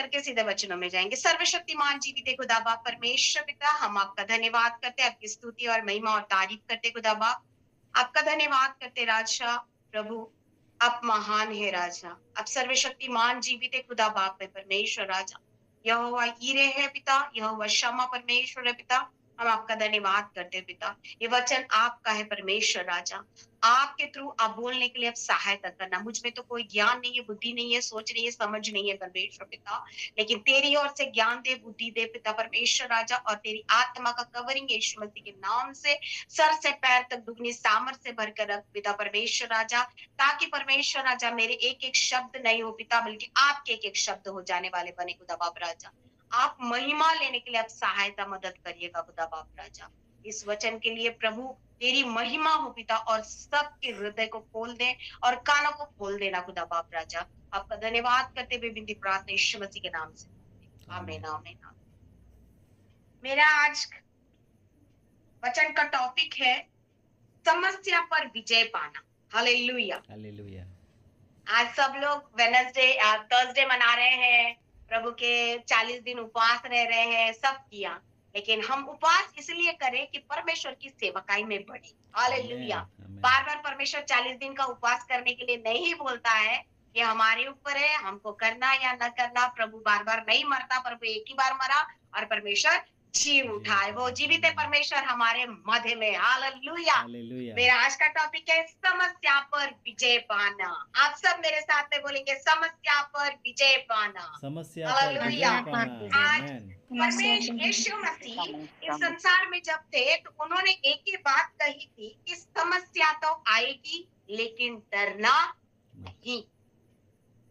करके सीधे वचनों में जाएंगे। सर्वशक्तिमान जीवित खुदा बाप परमेश्वर पिता, हम आपका धन्यवाद करते, आपकी स्तुति और महिमा और तारीफ करते खुदा बाप। आपका धन्यवाद करते राजा प्रभु, आप महान है राजा, आप सर्वशक्तिमान जीवित खुदा बाप है परमेश्वर राजा। यहोवा ईरे है पिता, यहोवा क्षमा परमेश्वर है पिता, हम आपका धन्यवाद करते हैं पिता। ये वचन आपका है परमेश्वर राजा, आपके थ्रू आप बोलने के लिए आप सहायता करना। मुझ में तो कोई ज्ञान नहीं है, बुद्धि नहीं है, सोच नहीं है, समझ नहीं है परमेश्वर पिता, लेकिन तेरी ओर से ज्ञान दे, बुद्धि दे पिता परमेश्वर राजा, और तेरी आत्मा का कवरिंग यीशु मसीह के नाम से सर से पैर तक दुगनी सामर्थ से भरकर रख पिता परमेश्वर राजा, ताकि परमेश्वर राजा मेरे एक एक शब्द नहीं हो पिता, बल्कि आपके एक एक शब्द हो जाने वाले बने खुदा बाप राजा। आप महिमा लेने के लिए आप सहायता मदद करिएगा खुदा बाप राजा। इस वचन के लिए प्रभु तेरी महिमा हो पिता, और सबके हृदय को खोल दे और कानों को खोल देना खुदा बाप राजा। आपका धन्यवाद करते हुए विनती प्रार्थना यीशु मसीह के नाम से, आमीन आमीन आमीन। मेरा आज वचन का टॉपिक है समस्या पर विजय पाना। Hallelujah hallelujah. आज सब लोग वेडनेसडे थर्सडे मना रहे हैं, प्रभु के 40 दिन उपवास रह रहे हैं, सब किया, लेकिन हम उपवास इसलिए करें कि परमेश्वर की सेवकाई में बढ़े। हालेलुया। बार बार परमेश्वर 40 दिन का उपवास करने के लिए नहीं बोलता है, ये हमारे ऊपर है, हमको करना या न करना। प्रभु बार बार नहीं मरता, प्रभु एक ही बार मरा और परमेश्वर जी उठाए, वो जीवित है परमेश्वर हमारे मध्य में। हालेलुया। मेरा आज का टॉपिक है समस्या पर विजय पाना। आप सब मेरे साथ में बोलेंगे समस्या पर विजय पाना। समस्या पर विजय पाना। आज परमेश्वर यीशु मसीह इस संसार में जब थे तो उन्होंने एक ही बात कही थी कि समस्या तो आएगी लेकिन डरना नहीं,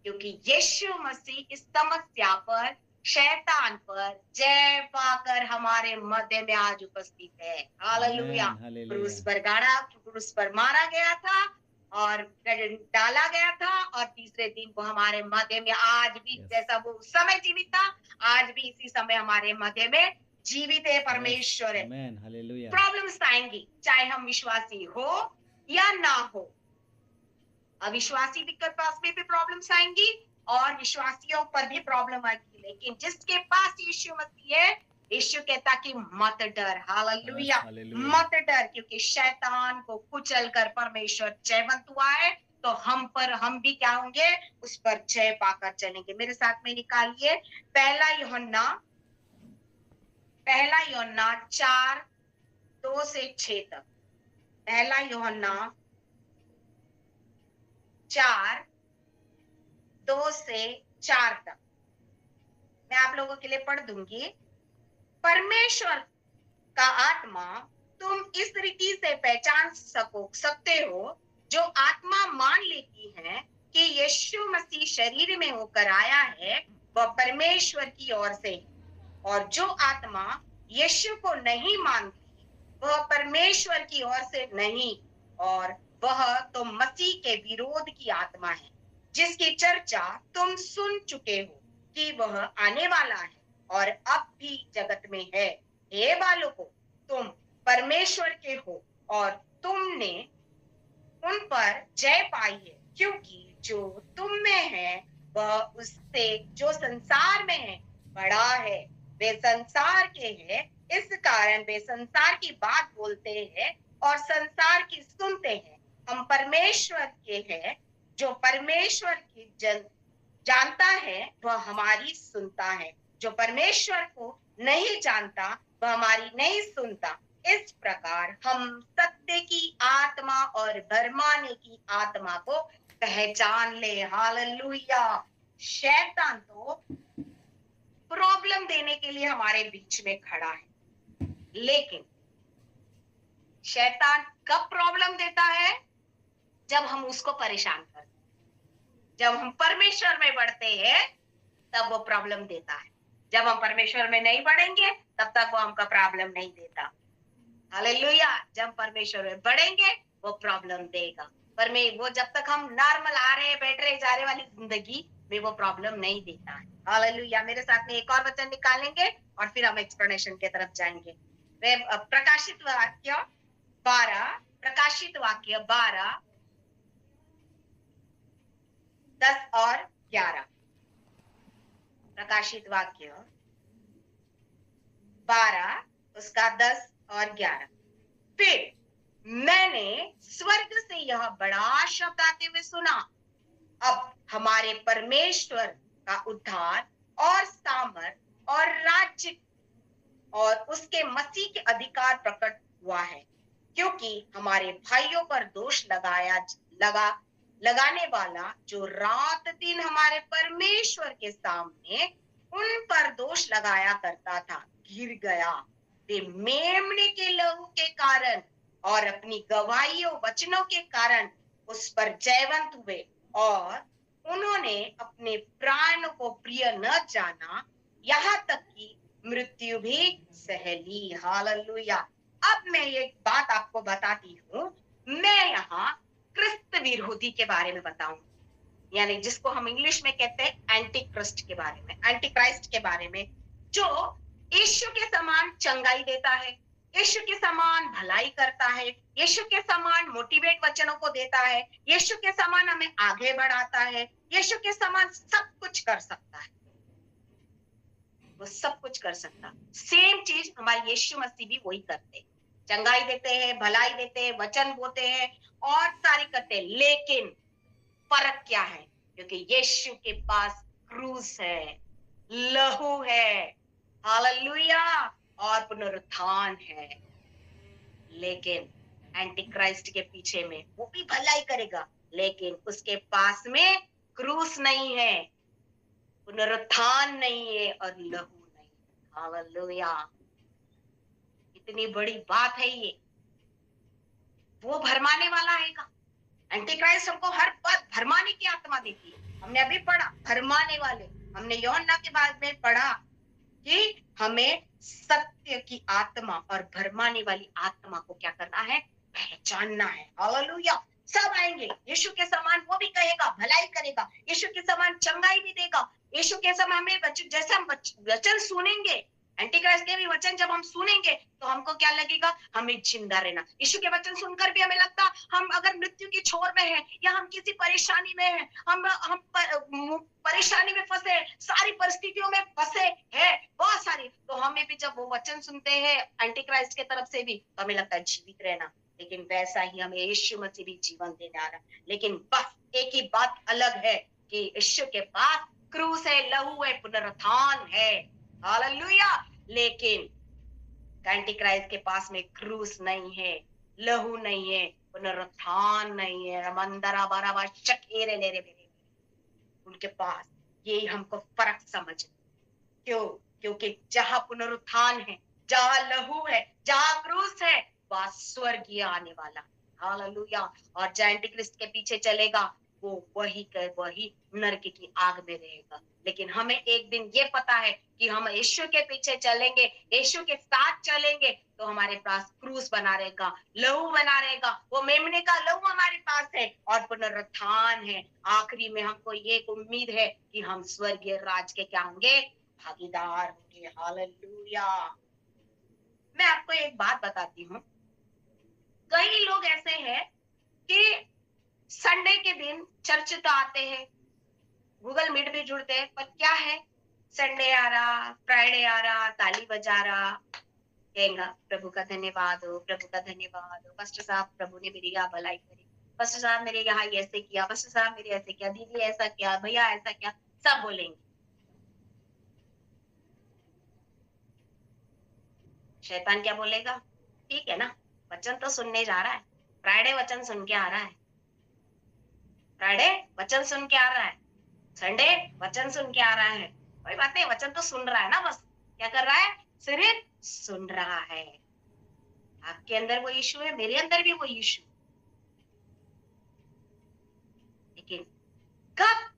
क्योंकि यीशु मसीह इस समस्या पर, शैतान पर जय पाकर हमारे मध्य में आज उपस्थित है। हालेलुया। क्रूस पर गाड़ा, क्रूस पर मारा गया था और डाला गया था, और तीसरे दिन को हमारे मध्य में आज भी, जैसा वो उस समय जीवित था, आज भी इसी समय हमारे मध्य में जीवित है परमेश्वर है। प्रॉब्लम्स आएंगी, चाहे हम विश्वासी हो या ना हो। अविश्वासी के पास में भी प्रॉब्लम्स आएंगी और विश्वासियों पर भी प्रॉब्लम आएगी, लेकिन जिसके पास यीशु मसीह है, यीशु कहता कि मत डर। हालेलुया। मत डर, क्योंकि शैतान को कुचल कर परमेश्वर जयवंत हुआ है, तो हम भी क्या होंगे, उस पर जय पाकर चलेंगे। मेरे साथ में निकालिए पहला यूहन्ना 4:2 से 6 तक। पहला यूहन्ना 4:2 से 4 तक मैं आप लोगों के लिए पढ़ दूंगी। परमेश्वर का आत्मा तुम इस रीति से पहचान सकते हो, जो आत्मा मान लेती है कि यीशु मसीह शरीर में होकर आया है, वह परमेश्वर की ओर से, और जो आत्मा यीशु को नहीं मानती, वह परमेश्वर की ओर से नहीं, और वह तो मसीह के विरोध की आत्मा है, जिसकी चर्चा तुम सुन चुके हो कि वह आने वाला है और अब भी जगत में है। हे बालकों, तुम परमेश्वर के हो और तुमने उन पर जय पाई है, क्योंकि जो तुम में है वह उससे जो संसार में है बड़ा है। वे संसार के हैं, इस कारण वे संसार की बात बोलते हैं और संसार की सुनते हैं। हम परमेश्वर के हैं, जो परमेश्वर की जानता है वह हमारी सुनता है, जो परमेश्वर को नहीं जानता वह हमारी नहीं सुनता। इस प्रकार हम सत्य की आत्मा और भरमाने की आत्मा को पहचान ले। हालेलुया। शैतान तो प्रॉब्लम देने के लिए हमारे बीच में खड़ा है, लेकिन शैतान कब प्रॉब्लम देता है? जब हम उसको परेशान करते। जब हम परमेश्वर में बढ़ते हैं तब वो प्रॉब्लम देता है। जब हम परमेश्वर में नहीं बढ़ेंगे तब तक वो हमका प्रॉब्लम नहीं देता। हालेलुया। जब परमेश्वर में बढ़ेंगे वो प्रॉब्लम देगा, पर मैं वो जब तक हम नॉर्मल आ रहे बैठ रहे जा रहे वाली जिंदगी में वो प्रॉब्लम नहीं देता है। हालेलुया। मेरे साथ में एक और वचन निकालेंगे और फिर हम एक्सप्लेनेशन की तरफ जाएंगे। प्रकाशित वाक्य 12 10 और 11। प्रकाशित वाक्य 12 उसका 10 और 11। फिर मैंने स्वर्ग से यह बड़ा शब्द आते हुए सुना, अब हमारे परमेश्वर का उद्धार और सामर्थ और राज्य और उसके मसीह के अधिकार प्रकट हुआ है, क्योंकि हमारे भाइयों पर दोष लगाने वाला जो रात दिन हमारे परमेश्वर के सामने उन पर दोष लगाया करता था गिर गया। वे मेमने के लहू के कारण और अपनी गवाहियों वचनों के कारण उस पर जयवंत हुए, और उन्होंने अपने प्राण को प्रिय न जाना, यहाँ तक कि मृत्यु भी सह ली। हालेलुया। अब मैं एक बात आपको बताती हूँ, मैं यहाँ क्रिस्त विरोधी के बारे में बताऊंगी, यानी जिसको हम इंग्लिश में कहते हैं एंटी क्रिस्ट के बारे में, एंटी क्राइस्ट के बारे में, जो यीशु के समान चंगाई देता है, यीशु के समान भलाई करता है, यीशु के समान मोटिवेट वचनों को देता है, यीशु के समान हमें आगे बढ़ाता है, यीशु के समान सब कुछ कर सकता है, वो सब कुछ कर सकता। सेम चीज हमारे यीशु मसीह भी वही करते हैं, चंगाई देते हैं, भलाई देते हैं, वचन बोलते हैं और सारी करते हैं। लेकिन फर्क क्या है? क्योंकि यीशु के पास क्रूस है, लहू है, हालेलुया, और पुनरुत्थान है। लेकिन एंटी क्राइस्ट के पीछे में वो भी भलाई करेगा, लेकिन उसके पास में क्रूस नहीं है, पुनरुत्थान नहीं है और लहू नहीं। हालेलुया, इतनी बड़ी बात है ये। वो भरमाने वाला आएगा। एंटी क्राइस्ट हमको हर बात भरमाने की आत्मा देती है। हमने अभी पढ़ा भरमाने वाले, हमने यूहन्ना के बाद में पढ़ा कि हमें सत्य की आत्मा और भरमाने वाली आत्मा को क्या करना है? पहचानना है। हालेलुया। सब आएंगे, यीशु के समान वो भी कहेगा, भलाई करेगा, यीशु के समान चंगाई भी देगा, यीशु के समान हमें जैसे हम वचन सुनेंगे, एंटी क्राइस्ट के भी वचन जब हम सुनेंगे तो हमको क्या लगेगा? हमें जिंदा रहना। यीशु के वचन सुनकर भी हमें लगता हम अगर मृत्यु की छोर में हैं या हम किसी परेशानी में हैं, हम परेशानी में फंसे, सारी परिस्थितियों में फंसे हैं बहुत सारी, तो हमें भी जब वो वचन सुनते हैं एंटी क्राइस्ट के तरफ से भी, तो हमें लगता है जीवित रहना। लेकिन वैसा ही हमें यीशु मसीह भी जीवन देने आ रहा है। लेकिन बस एक ही बात अलग है कि यीशु के पास क्रूस है, लहू है, पुनरुत्थान है। हालेलुया। लेकिन एंटी क्राइस्ट के पास में क्रूस नहीं है, लहू नहीं है, पुनरुत्थान नहीं है। मंदरा बारा चकेरे ले रे मेरे, उनके पास यही हमको फर्क समझ। क्यों? क्योंकि जहां पुनरुत्थान है, जहां लहू है, जहां क्रूस है, वहां स्वर्गीय आने वाला। हालेलुया। और जो एंटीक्रिस्ट के पीछे चलेगा वो वही नरक की आग में रहेगा। लेकिन हमें एक दिन ये पता है कि हम यीशु के पीछे चलेंगे, यीशु के साथ चलेंगे, तो हमारे पास क्रूस बना रहेगा, लहू बना रहेगा, वो मेमने का लहू हमारे पास है और पुनरुत्थान है। आखिरी में हमको ये उम्मीद है कि हम स्वर्गीय राज के क्या होंगे? भागीदार होंगे। हालेलुया। मैं आपको एक बात बताती हूँ, कई लोग ऐसे हैं कि संडे के दिन चर्च तो आते हैं, गूगल मीट भी जुड़ते हैं, पर क्या है? संडे आ रहा, फ्राइडे आ रहा, ताली बजा रहा, कहेगा प्रभु का धन्यवाद हो, प्रभु का धन्यवाद हो, पास्टर साहब प्रभु ने मेरी यहाँ भलाई करी, पास्टर साहब मेरे यहाँ ऐसे किया, पास्टर साहब मेरे ऐसे किया, दीदी ऐसा किया, भैया ऐसा किया, सब बोलेंगे। शैतान क्या बोलेगा? ठीक है ना, वचन तो सुनने जा रहा है, फ्राइडे वचन सुन के आ रहा है, फ्राइडे वचन सुन के आ रहा है, संडे वचन सुन के आ रहा है, कोई बात नहीं, वचन तो सुन रहा है ना, बस क्या कर रहा है? सिर्फ सुन रहा है। आपके अंदर वो यीशु है, मेरे अंदर भी वो यीशु। लेकिन कब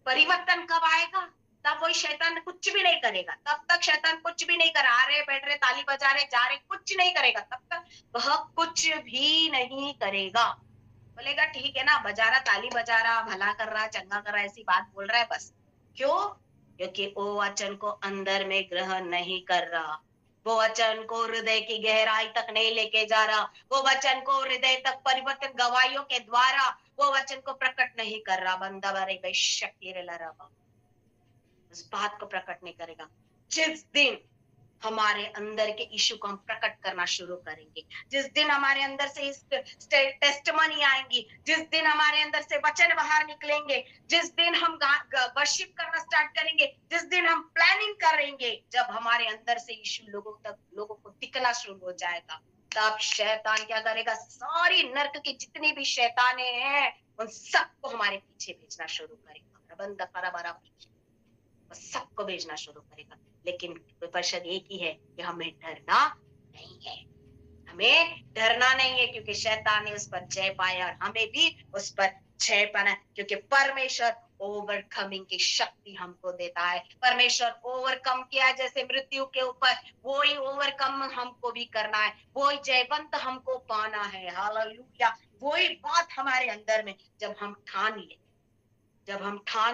परिवर्तन कब आएगा? तब वही शैतान कुछ भी नहीं करेगा। तब तक शैतान कुछ भी नहीं करा, आ रहे बैठ रहे, ताली बजा रहे, जा रहे, कुछ नहीं करेगा। तब तक वह कुछ भी नहीं करेगा। बोलेगा ठीक है ना, बजा रहा, ताली बजा रहा, भला कर रहा, चंगा कर रहा, ऐसी बात बोल रहा है बस। क्यों? क्योंकि वो वचन को अंदर में ग्रहण नहीं कर रहा, वो वचन को हृदय की गहराई तक नहीं लेके जा रहा, वो वचन को हृदय तक परिवर्तन गवाहियों के द्वारा वो वचन को प्रकट नहीं कर रहा। बंदा बारे बेशक उस बात को प्रकट नहीं करेगा। जिस दिन हमारे अंदर के इशू को हम प्रकट करना शुरू करेंगे, जिस दिन हमारे अंदर से इस टेस्टमनी आएंगी, जिस दिन हमारे अंदर से वचन बाहर निकलेंगे, जिस दिन हम वर्शिप करना स्टार्ट करेंगे, जिस दिन हम प्लानिंग करेंगे, जब हमारे अंदर से इशू लोगों को दिखना शुरू हो जाएगा, तब शैतान क्या करेगा, सारी नर्क की जितनी भी शैताने हैं उन सबको हमारे पीछे भेजना शुरू करेगा। प्रबंध खराब सबको भेजना शुरू करेगा। लेकिन परिषद एक ही है कि हमें डरना नहीं है, हमें डरना नहीं है, क्योंकि शैतान ने उस पर जय पाया और हमें भी उस पर जय पाना, क्योंकि परमेश्वर ओवरकमिंग की शक्ति हमको देता है। परमेश्वर ओवरकम किया जैसे मृत्यु के ऊपर, वो ही ओवरकम हमको भी करना है, वो ही जयवंत हमको पाना है। हालेलुया। वही बात हमारे अंदर में जब हम ठान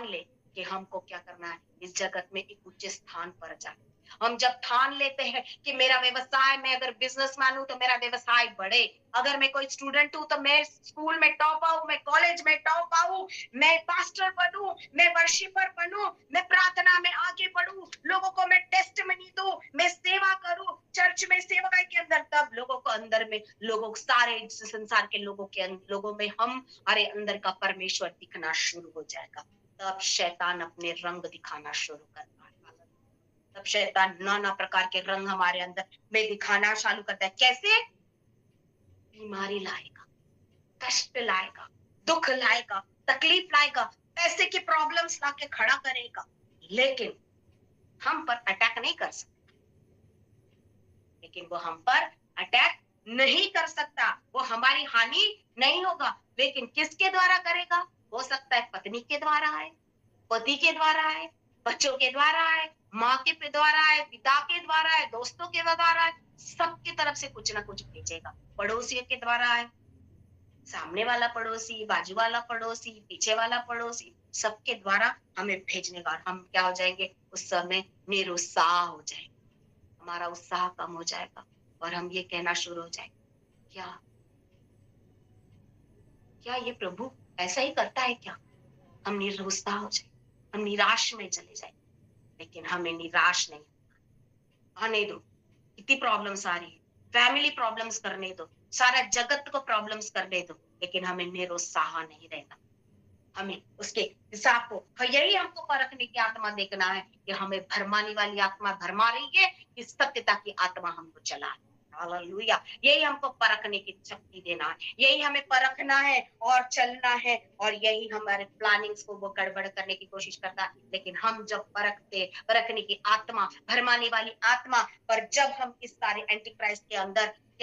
ले कि हमको क्या करना है, इस जगत में एक उच्च स्थान पर जाए। हम जब ठान लेते हैं कि मेरा व्यवसाय, मैं अगर बिजनेसमैन हूं तो मेरा व्यवसाय बढ़े, अगर मैं कोई स्टूडेंट हूं तो मैं स्कूल में टॉप आऊं, मैं कॉलेज में टॉप आऊं, मैं पास्टर बनूं, मैं वर्शिपर बनूं, मैं प्रार्थना में आगे बढ़ूं, लोगों को मैं टेस्टमनी दूं, मैं सेवा करूं, चर्च में सेवकाई के अंदर, तब लोगों को अंदर में, लोगों सारे संसार के लोगों में हमारे अंदर का परमेश्वर दिखना शुरू हो जाएगा। तब शैतान अपने रंग दिखाना शुरू करता है। तब शैतान नाना प्रकार के रंग हमारे अंदर में दिखाना चालू करता है। कैसे? बीमारी लाएगा, कष्ट लाएगा, दुख लाएगा, तकलीफ लाएगा, पैसे की प्रॉब्लम्स लाके खड़ा करेगा, लेकिन हम पर अटैक नहीं कर सकता। वो हमारी हानि नहीं होगा, लेकिन किसके द्वारा करेगा? हो सकता है पत्नी के द्वारा है, पति के द्वारा है, बच्चों के द्वारा है, माँ के द्वारा है, पिता के द्वारा है, दोस्तों के द्वारा है, सबकी तरफ से कुछ ना कुछ भेजेगा। पड़ोसियों के द्वारा है, सामने वाला पड़ोसी, बाजू वाला पड़ोसी, पीछे वाला पड़ोसी, सबके द्वारा हमें भेजने का, हम क्या हो जाएंगे, उस समय निरुत्साह हो जाएंगे, हमारा उत्साह कम हो जाएगा और हम ये कहना शुरू हो जाएंगे, क्या ये प्रभु ऐसा ही करता है क्या? हम निरुत्साह हो जाए, हम निराश में चले जाए। लेकिन हमें निराश नहीं आने दो। कितनी प्रॉब्लम्स आ रही है, फैमिली प्रॉब्लम्स करने दो, सारा जगत को प्रॉब्लम्स करने दो, लेकिन हमें निरुत्साह नहीं रहना। हमें उसके हिसाब को, यही हमको परखने की आत्मा देखना है कि हमें भरमाने वाली आत्मा भरमा रही है कि सत्यता की आत्मा हमको चला रही है। हालेलुया। यही हमको परखने की शक्ति देना है, यही हमें परखना है और चलना है, और यही हमारे प्लानिंग्स को वो गड़बड़ करने की कोशिश करता है। लेकिन हम जब परखने की आत्मा, भरमाने वाली आत्मा पर जब हम इस सारे एंटीक्राइस्ट के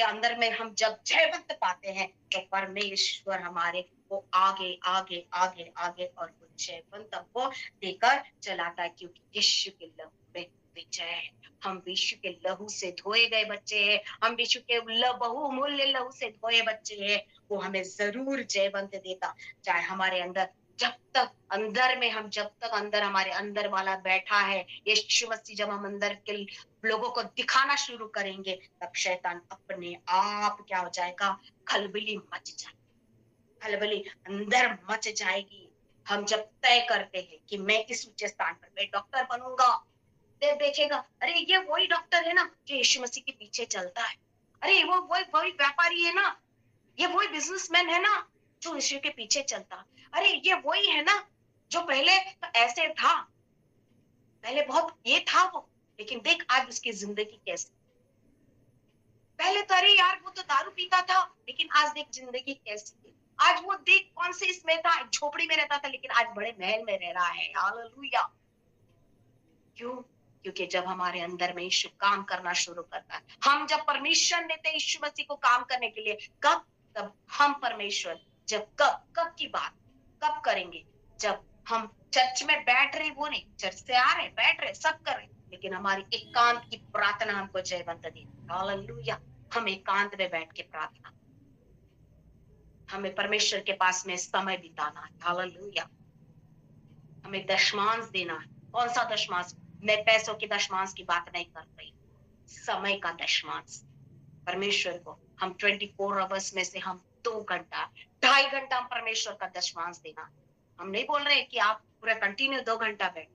अंदर में हम जब जयवंत पाते हैं, तो परमेश्वर हमारे को आगे आगे आगे आगे और जयवंत को देकर चलाता है, क्योंकि यीशु के लहू में विजय है। हम यीशु के लहू से धोए गए बच्चे हैं, हम यीशु के बहुमूल्य लहू से धोए बच्चे हैं। वो हमें जरूर जयवंत देता, चाहे हमारे अंदर जब तक अंदर हमारे अंदर वाला बैठा है, यीशु मसीह जब हम अंदर के लोगों को दिखाना शुरू करेंगे, तब शैतान अपने आप क्या हो जाएगा, खलबली अंदर मच जाएगी। हम जब तय करते हैं कि मैं इस ऊंचे स्थान पर मैं डॉक्टर बनूंगा, देव देखेगा, अरे ये वही डॉक्टर है ना जो यीशु मसीह के पीछे चलता है, अरे वो वही व्यापारी है ना, ये वही बिजनेसमैन है ना जो यीशु के पीछे चलता, अरे ये वही है ना जो पहले तो ऐसे था, पहले बहुत ये था वो, लेकिन देख आज उसकी जिंदगी कैसी। पहले तो अरे यार वो तो दारू पीता था, लेकिन आज देख जिंदगी कैसी है। आज वो देख कौन से इसमें था, झोपड़ी में रहता था, लेकिन आज बड़े महल में रह रहा है। हालेलुया। क्यों? क्योंकि जब हमारे अंदर में यीशु काम करना शुरू करता है, हम जब परमिशन देते हैं यीशु मसीह को काम करने के लिए, कब? तब हम परमेश्वर जब कब की बात कब करेंगे, जब हम चर्च में बैठ रहे, वो नहीं, चर्च से आ रहे, बैठ रहे, सब कर रहे, लेकिन हमारी एकांत की प्रार्थना हमको जयवंत दे। हालेलुया। हम एकांत में बैठ के प्रार्थना, हमें परमेश्वर के पास में समय बिताना है। हालेलुया। हमें दशमांश देना है। कौन सा दशमांश? मैं पैसों की दशमांश की बात नहीं कर रही, समय का दशमांश। परमेश्वर को हम 24 आवर्स में से हम 2 घंटा, 2.5 घंटा हम परमेश्वर का दशमांश देना। हम नहीं बोल रहे कि आप पूरा कंटिन्यू 2 घंटा बैठ,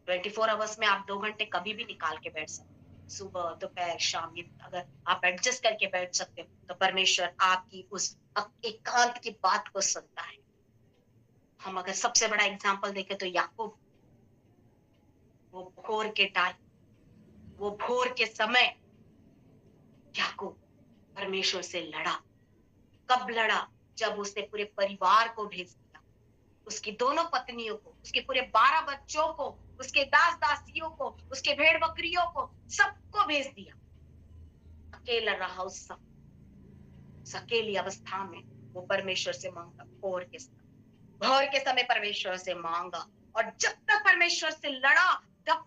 24 आवर्स में आप 2 घंटे कभी भी निकाल के बैठ सकते हो। सुबह, दोपहर, शाम, ये अगर आप एडजस्ट करके बैठ सकते हो, तो परमेश्वर आपकी उस एकांत की बात को सुनता है। हम अगर सबसे बड़ा एग्जाम्पल देखें तो याकूब, वो भोर के टाइम, वो भोर के समय याकूब परमेश्वर से लड़ा। कब लड़ा? जब उसने पूरे परिवार को भेज दिया, उसकी दोनों पत्नियों को, उसके पूरे 12 बच्चों को, उसके दास दासियों को, उसके भेड़ बकरियों को, सबको भेज दिया। अकेला रहा उस अकेली अवस्था में वो परमेश्वर से मांगा। भोर के समय परमेश्वर से मांगा, और जब तक परमेश्वर से लड़ा, जब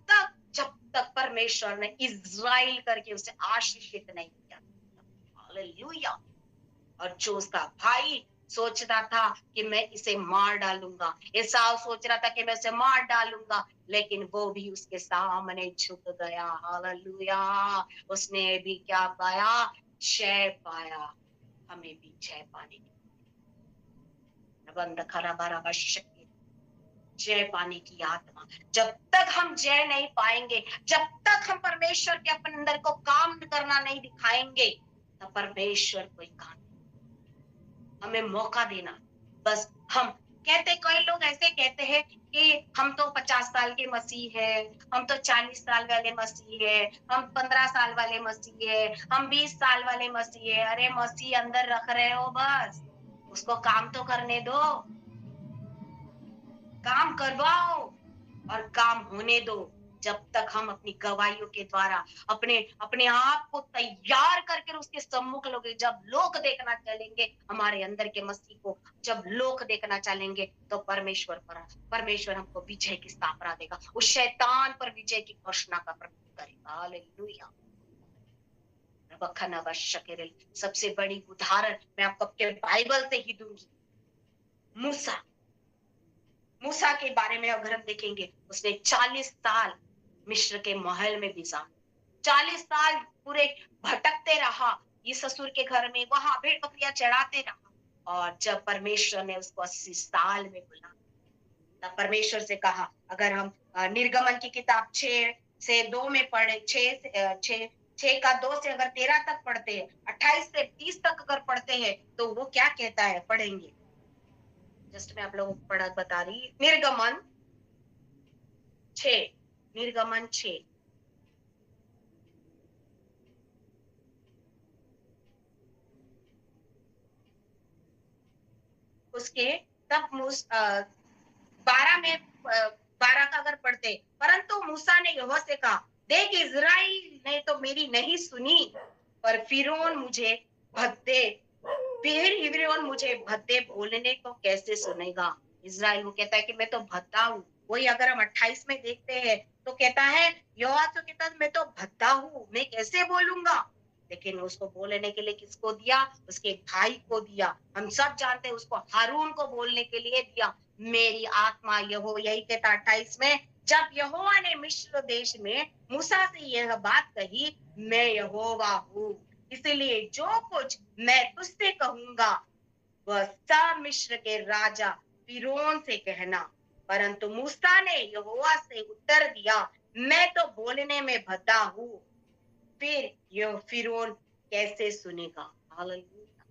तक परमेश्वर ने इज़राइल करके उसे आशीषित नहीं किया। हालेलुया। और जो उसका भाई सोचता था कि मैं इसे मार डालूंगा, एसाव सोच रहा था कि मैं इसे मार डालूंगा, लेकिन वो भी उसके सामने झुक गया। हालेलुया। उसने भी क्या पाया? जय पाया। हमें भी जय पाने की, बंद खरा बारा शक्ति, जय पाने की आत्मा। जब तक हम जय नहीं पाएंगे, जब तक हम परमेश्वर के अपने अंदर को काम करना नहीं दिखाएंगे, तब परमेश्वर कोई काम, हमें मौका देना। बस हम कहते, कई लोग ऐसे कहते हैं कि हम तो 50 साल के मसीह है, हम तो 40 साल वाले मसीह है, हम 15 साल वाले मसीह है, हम 20 साल वाले मसीह है। अरे मसीह अंदर रख रहे हो, बस उसको काम तो करने दो, काम करवाओ और काम होने दो। जब तक हम अपनी गवाहियों के द्वारा अपने अपने आप को तैयार करके उसके सम्मुख लोग, जब लोग देखना चलेंगे हमारे अंदर के मसीह को, जब लोग देखना चलेंगे, तो परमेश्वर हमको विजय की स्थापना देगा, उस शैतान पर विजय की घोषणा का प्रकट करेगा। हालेलुया। सबसे बड़ी उदाहरण मैं आपको अपने बाइबल से ही दूंगी। मूसा के बारे में अगर हम देखेंगे, उसने 40 साल मिस्र के महल में गुजारा, 40 साल पूरे भटकते रहा, ये ससुर के घर में, वहां भेड़ बकरियां चढ़ाते रहा। और जब परमेश्वर ने उसको 80 साल में बुलाया, तब परमेश्वर से कहा, अगर हम निर्गमन की किताब 6 से 2 में पढ़े, 6 का 2 से अगर 13 तक पढ़ते हैं, 28 से 30 तक अगर पढ़ते हैं, तो वो क्या कहता है, पढ़ेंगे। जस्ट मैं आप लोगों को पढ़ा बता रही। निर्गमन 6, उसके तब 12 में 12 का अगर पढ़ते, परंतु मूसा ने यहोवा से कहा, देख इज़राइल ने तो मेरी नहीं सुनी, पर फिरौन मुझे भद्दे बोलने को कैसे सुनेगा। इज़राइल वो कहता है कि मैं तो भद्दा हूँ। वही अगर हम 28 में देखते हैं, तो कहता है, यहोवा तो कहता है, मैं तो भद्दा हूँ, मैं कैसे बोलूंगा। लेकिन उसको बोलने के लिए किसको दिया? उसके भाई को दिया। हम सब जानते हैं, उसको हारून को बोलने के लिए दिया। मेरी आत्मा यही कहता 28 में, जब यहोवा ने मिस्र देश में मूसा से यह बात कही, मैं यहोवा हूँ, इसलिए जो कुछ मैं तुझसे कहूंगा वह सब मिस्र के राजा फिरौन से कहना। परंतु मूसा ने यहोवा से उत्तर दिया, मैं तो बोलने में भद्दा हूँ, फिर यह फिरौन कैसे सुनेगा। हालेलुया।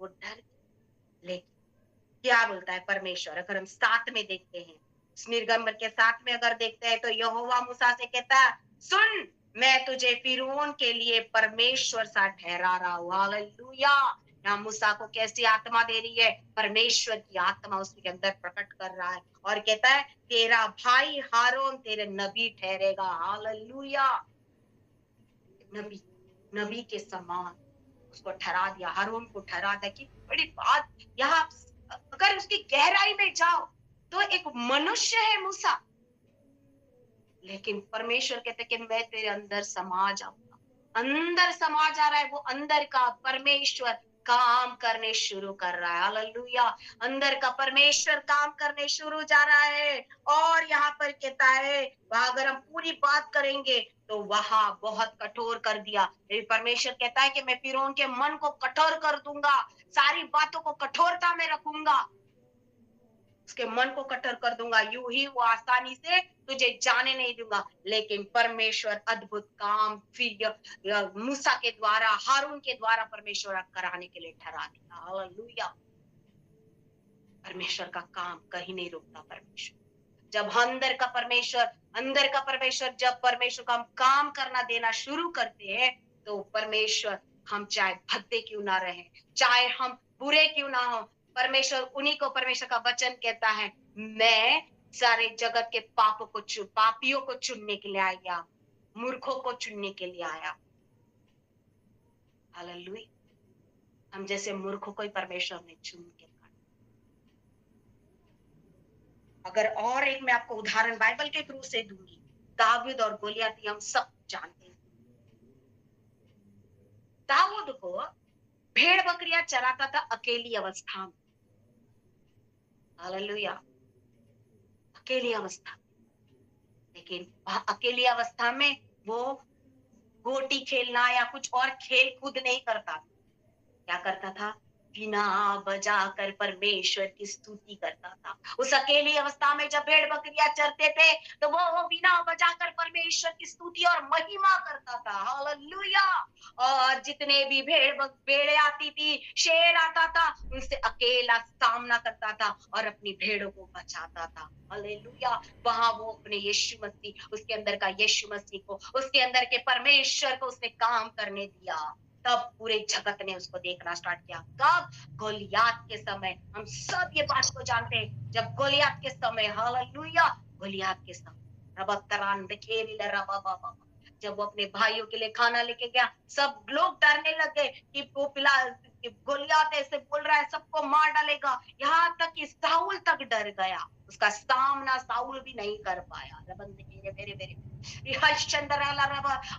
वो डर, लेकिन क्या बोलता है परमेश्वर? अगर हम 7 में देखते हैं, निर्गमन के 7 में अगर देखते हैं, तो यहोवा मूसा से कहता, सुन, मैं तुझे फिरौन के लिए परमेश्वर सा ठहरा रहा हूं। हालेलुया। यहाँ मूसा को कैसी आत्मा दे रही है? परमेश्वर की आत्मा उसके अंदर प्रकट कर रहा है, और कहता है, तेरा भाई हारून तेरे नबी ठहरेगा। हालेलुया। नबी के समान उसको ठहरा दिया, हारून को ठहरा दिया। कि बड़ी बात, यहाँ अगर उसकी गहराई में जाओ तो एक मनुष्य है मूसा, लेकिन परमेश्वर कहते कि मैं तेरे अंदर समा जाऊंगा। अंदर समा जा रहा है, वो अंदर का परमेश्वर काम करने शुरू कर रहा है। हालेलुया। अंदर का परमेश्वर काम करने शुरू जा रहा है। और यहाँ पर कहता है, अगर हम पूरी बात करेंगे तो वहां बहुत कठोर कर दिया। परमेश्वर कहता है कि मैं फिरौन के मन को कठोर कर दूंगा, सारी बातों को कठोरता में रखूंगा। उसके मन को कठोर कर दूंगा, यूं ही वो आसानी से तुझे जाने नहीं दूंगा। लेकिन परमेश्वर अद्भुत काम फिर मूसा के द्वारा, हारून के द्वारा परमेश्वर कराने के लिए ठहरा दिया। हालेलुया। परमेश्वर का काम कहीं नहीं रुकता। परमेश्वर जब अंदर का परमेश्वर जब परमेश्वर का हम काम करना देना शुरू करते हैं, तो परमेश्वर, हम चाहे भद्दे क्यों ना रहे, चाहे हम बुरे क्यों ना हो, परमेश्वर उन्हीं को, परमेश्वर का वचन कहता है, मैं सारे जगत के पापियों को चुनने के लिए आया, मूर्खों को चुनने के लिए आया। हालेलुया। हम जैसे मूर्खों को ही परमेश्वर ने चुन के रखा। अगर और एक मैं आपको उदाहरण बाइबल के थ्रू से दूंगी, दाऊद और गोलियत हम सब जानते हैं। दाऊद को भेड़ बकरियां चराता था अकेली अवस्था में। हालेलुया। अकेली अवस्था, लेकिन अकेली अवस्था में वो गोटी खेलना या कुछ और खेल कूद नहीं करता। क्या करता था? बिना बजाकर परमेश्वर की स्तुति करता था। उस अकेली अवस्था में जब भेड़ बकरियां चरते थे, तो वो बिना बजाकर परमेश्वर की स्तुति और महिमा करता था। हालेलुया। और जितने भी भेड़े आती थी, शेर आता था, उनसे अकेला सामना करता था और अपनी भेड़ों को बचाता था। हालेलुया। वहां वो अपने यीशु मसीह, उसके अंदर का यीशु मसीह को, उसके अंदर के परमेश्वर को उसने काम करने दिया। तब पूरे जगत ने उसको देखना स्टार्ट किया। कब? गोलियात के समय। हम सब ये बात को जानते हैं, जब गोलियात के समय, हालेलुया, गोलियात के समय जब वो अपने भाइयों के लिए खाना लेके गया, सब लोग डरने लगे कि वो गोलियात ऐसे बोल रहा है, सबको मार डालेगा। यहाँ तक कि साउल तक डर गया, उसका सामना साउल भी नहीं कर पाया।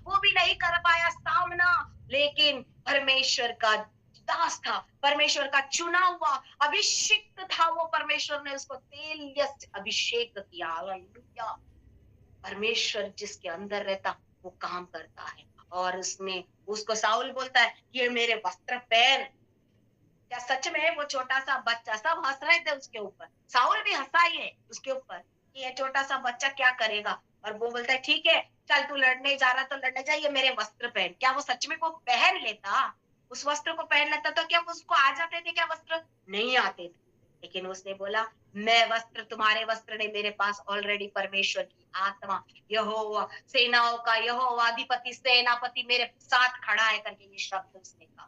वो भी नहीं कर पाया सामना। लेकिन परमेश्वर का दास था, परमेश्वर का चुना हुआ अभिषिक्त था वो। परमेश्वर ने उसको तेल से अभिषेक किया। हालेलुया। परमेश्वर जिसके अंदर रहता वो काम करता है। और उसको साउल बोलता है, ये मेरे वस्त्र पहन। क्या सच में वो छोटा सा बच्चा, सब हंस रहे थे उसके ऊपर, साउल भी हंसा ही है उसके ऊपर कि ये छोटा सा बच्चा क्या करेगा। और वो बोलता है, ठीक है, चल तू लड़ने जा रहा तो लड़ने जा, ये मेरे वस्त्र पहन। क्या वो सच में को पहन लेता? उस वस्त्र को पहन लेता तो क्या उसको आ जाते थे? क्या वस्त्र नहीं आते थे? लेकिन उसने बोला, मैं वस्त्र, तुम्हारे वस्त्र नहीं, मेरे पास ऑलरेडी परमेश्वर की आत्मा, यहोवा सेनाओं का यहोवा अधिपति सेनापति मेरे साथ खड़ा है करके ये शब्द उसने कहा।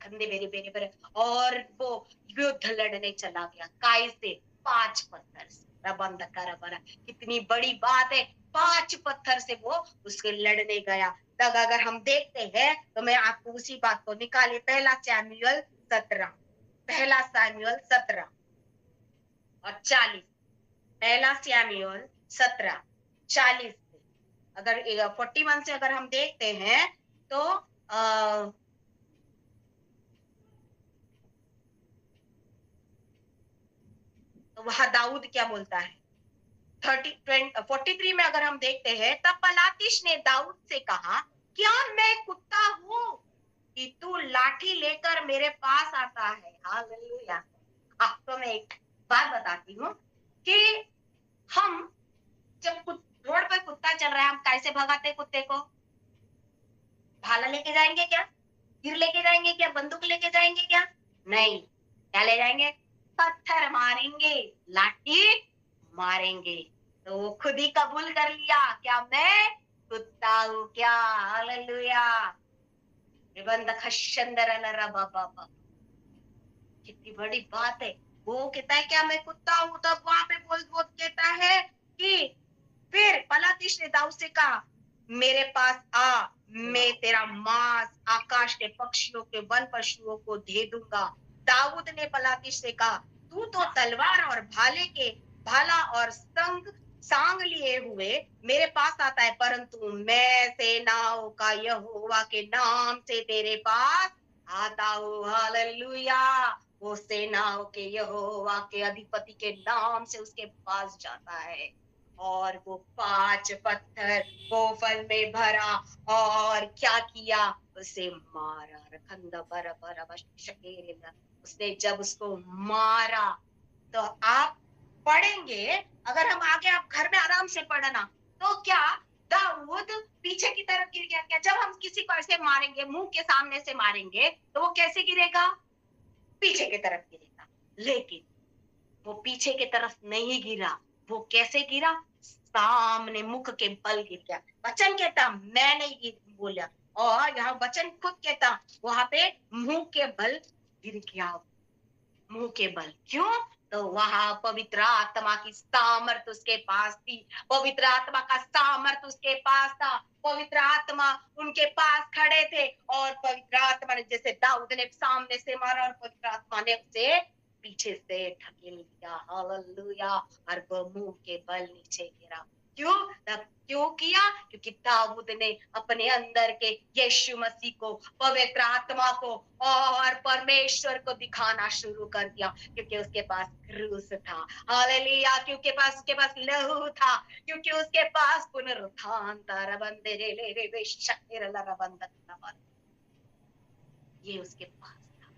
मेरे और वो युद्ध लड़ने चला गया। काय से? 5 पत्थर से। रबंद कर, कितनी बड़ी बात है, 5 पत्थर से वो उसके लड़ने गया। तब अगर हम देखते हैं तो मैं आपको उसी बात को निकाले, पहला सैमुएल 17 और 40। पहला सैमुएल 17:40 से अगर 41 से अगर हम देखते हैं तो वहां दाऊद क्या बोलता है? 43 में अगर हम देखते हैं, तब पलातिश ने दाऊद से कहा, क्या मैं कुत्ता हूँ कि तू लाठी लेकर मेरे पास आता है? हालेलुया। आपको मैं एक बात बताती हूँ कि हम जब रोड पर कुत्ता चल रहा है, हम कैसे भगाते कुत्ते को? भाला लेके जाएंगे क्या? तीर लेके जाएंगे क्या? बंदूक लेके जाएंगे क्या? नहीं। क्या ले जाएंगे? पत्थर मारेंगे, लाठी मारेंगे। तो वो खुद ही कबूल कर लिया, क्या मैं कुत्ता हूँ क्या? हालेलुया। कितनी बड़ी बात है। वो कहता है, क्या मैं कुत्ता हूँ? तब वहां पे बोल कहता है कि फिर पलातिश ने दाऊद से कहा, मेरे पास आ, मैं तेरा मांस आकाश के पक्षियों के वन पशुओं को दे दूंगा। दाऊद ने पलातिश से कहा, तू तो तलवार और भाला और सांग लिए हुए मेरे पास आता है, परंतु मैं सेनाओं का यहोवा के नाम से तेरे पास आता हूँ। हालेलुया। वो सेनाओं के यहोवा के अधिपति के नाम से उसके पास जाता है और वो 5 पत्थर गोफन में भरा और क्या किया? उसे मारा। उसने जब उसको मारा, तो आप पढ़ेंगे, अगर हम आगे आप घर में आराम से पढ़ना, तो क्या दाऊद पीछे की तरफ गिर गया क्या? जब हम किसी को ऐसे मारेंगे, मुंह के सामने से मारेंगे, तो वो कैसे गिरेगा? पीछे की तरफ गिरेगा। लेकिन वो पीछे की तरफ नहीं गिरा, वो कैसे गिरा? सामने मुख के बल गिर गया। वचन कहता मैं नहीं बोला, और यहाँ वचन खुद कहता वहां पे मुंह के बल गिर गया। मुंह के बल क्यों? तो वहां पवित्र आत्मा की सामर्थ उसके पास थी, पवित्र आत्मा का सामर्थ उसके पास था, पवित्र आत्मा उनके पास खड़े थे, और पवित्र आत्मा ने जैसे दाऊद ने सामने से मारा और पवित्र आत्मा ने उसे पीछे से ढकेल दिया। हालेलुया। और वो मुंह के बल नीचे गिरा। क्यों? तब क्यों किया? क्योंकि दाऊद ने अपने अंदर के यीशु मसीह को, पवित्र आत्मा को और परमेश्वर को दिखाना शुरू कर दिया, क्योंकि उसके पास क्रूस था। हालेलुया। क्योंकि उसके पास लहू था, क्योंकि उसके पास पुनरुत्थान था। ये उसके पास था।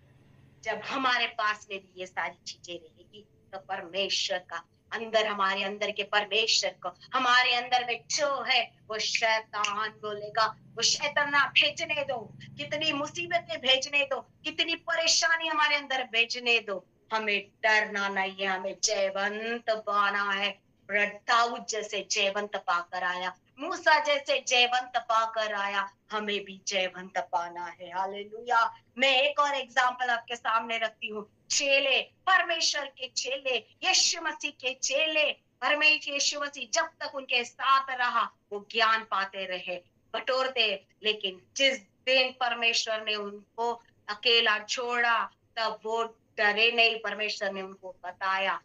जब हमारे पास में भी ये सारी चीजें रहेगी, तो परमेश्वर का अंदर, हमारे अंदर के परमेश्वर को हमारे अंदर में जो है, वो शैतान बोलेगा वो शैतान ना भेजने दो, कितनी मुसीबतें भेजने दो, कितनी परेशानी हमारे अंदर भेजने दो, हमें डरना नहीं है, हमें जयवंत पाना है। दाऊद जैसे जयवंत पाकर आया, मूसा जैसे जयवंत पाकर आया, हमें भी जयवंत पाना है। हालेलुया। मैं एक और एग्जाम्पल आपके सामने रखती हूँ। चेले, परमेश्वर के चेले, यीशु मसीह के चेले, परमेश्वर यीशु मसीह जब तक उनके साथ रहा, वो ज्ञान पाते रहे, बटोरते। लेकिन जिस दिन परमेश्वर ने उनको अकेला छोड़ा, तब वो डरे नहीं। परमेश्वर ने उनको बताया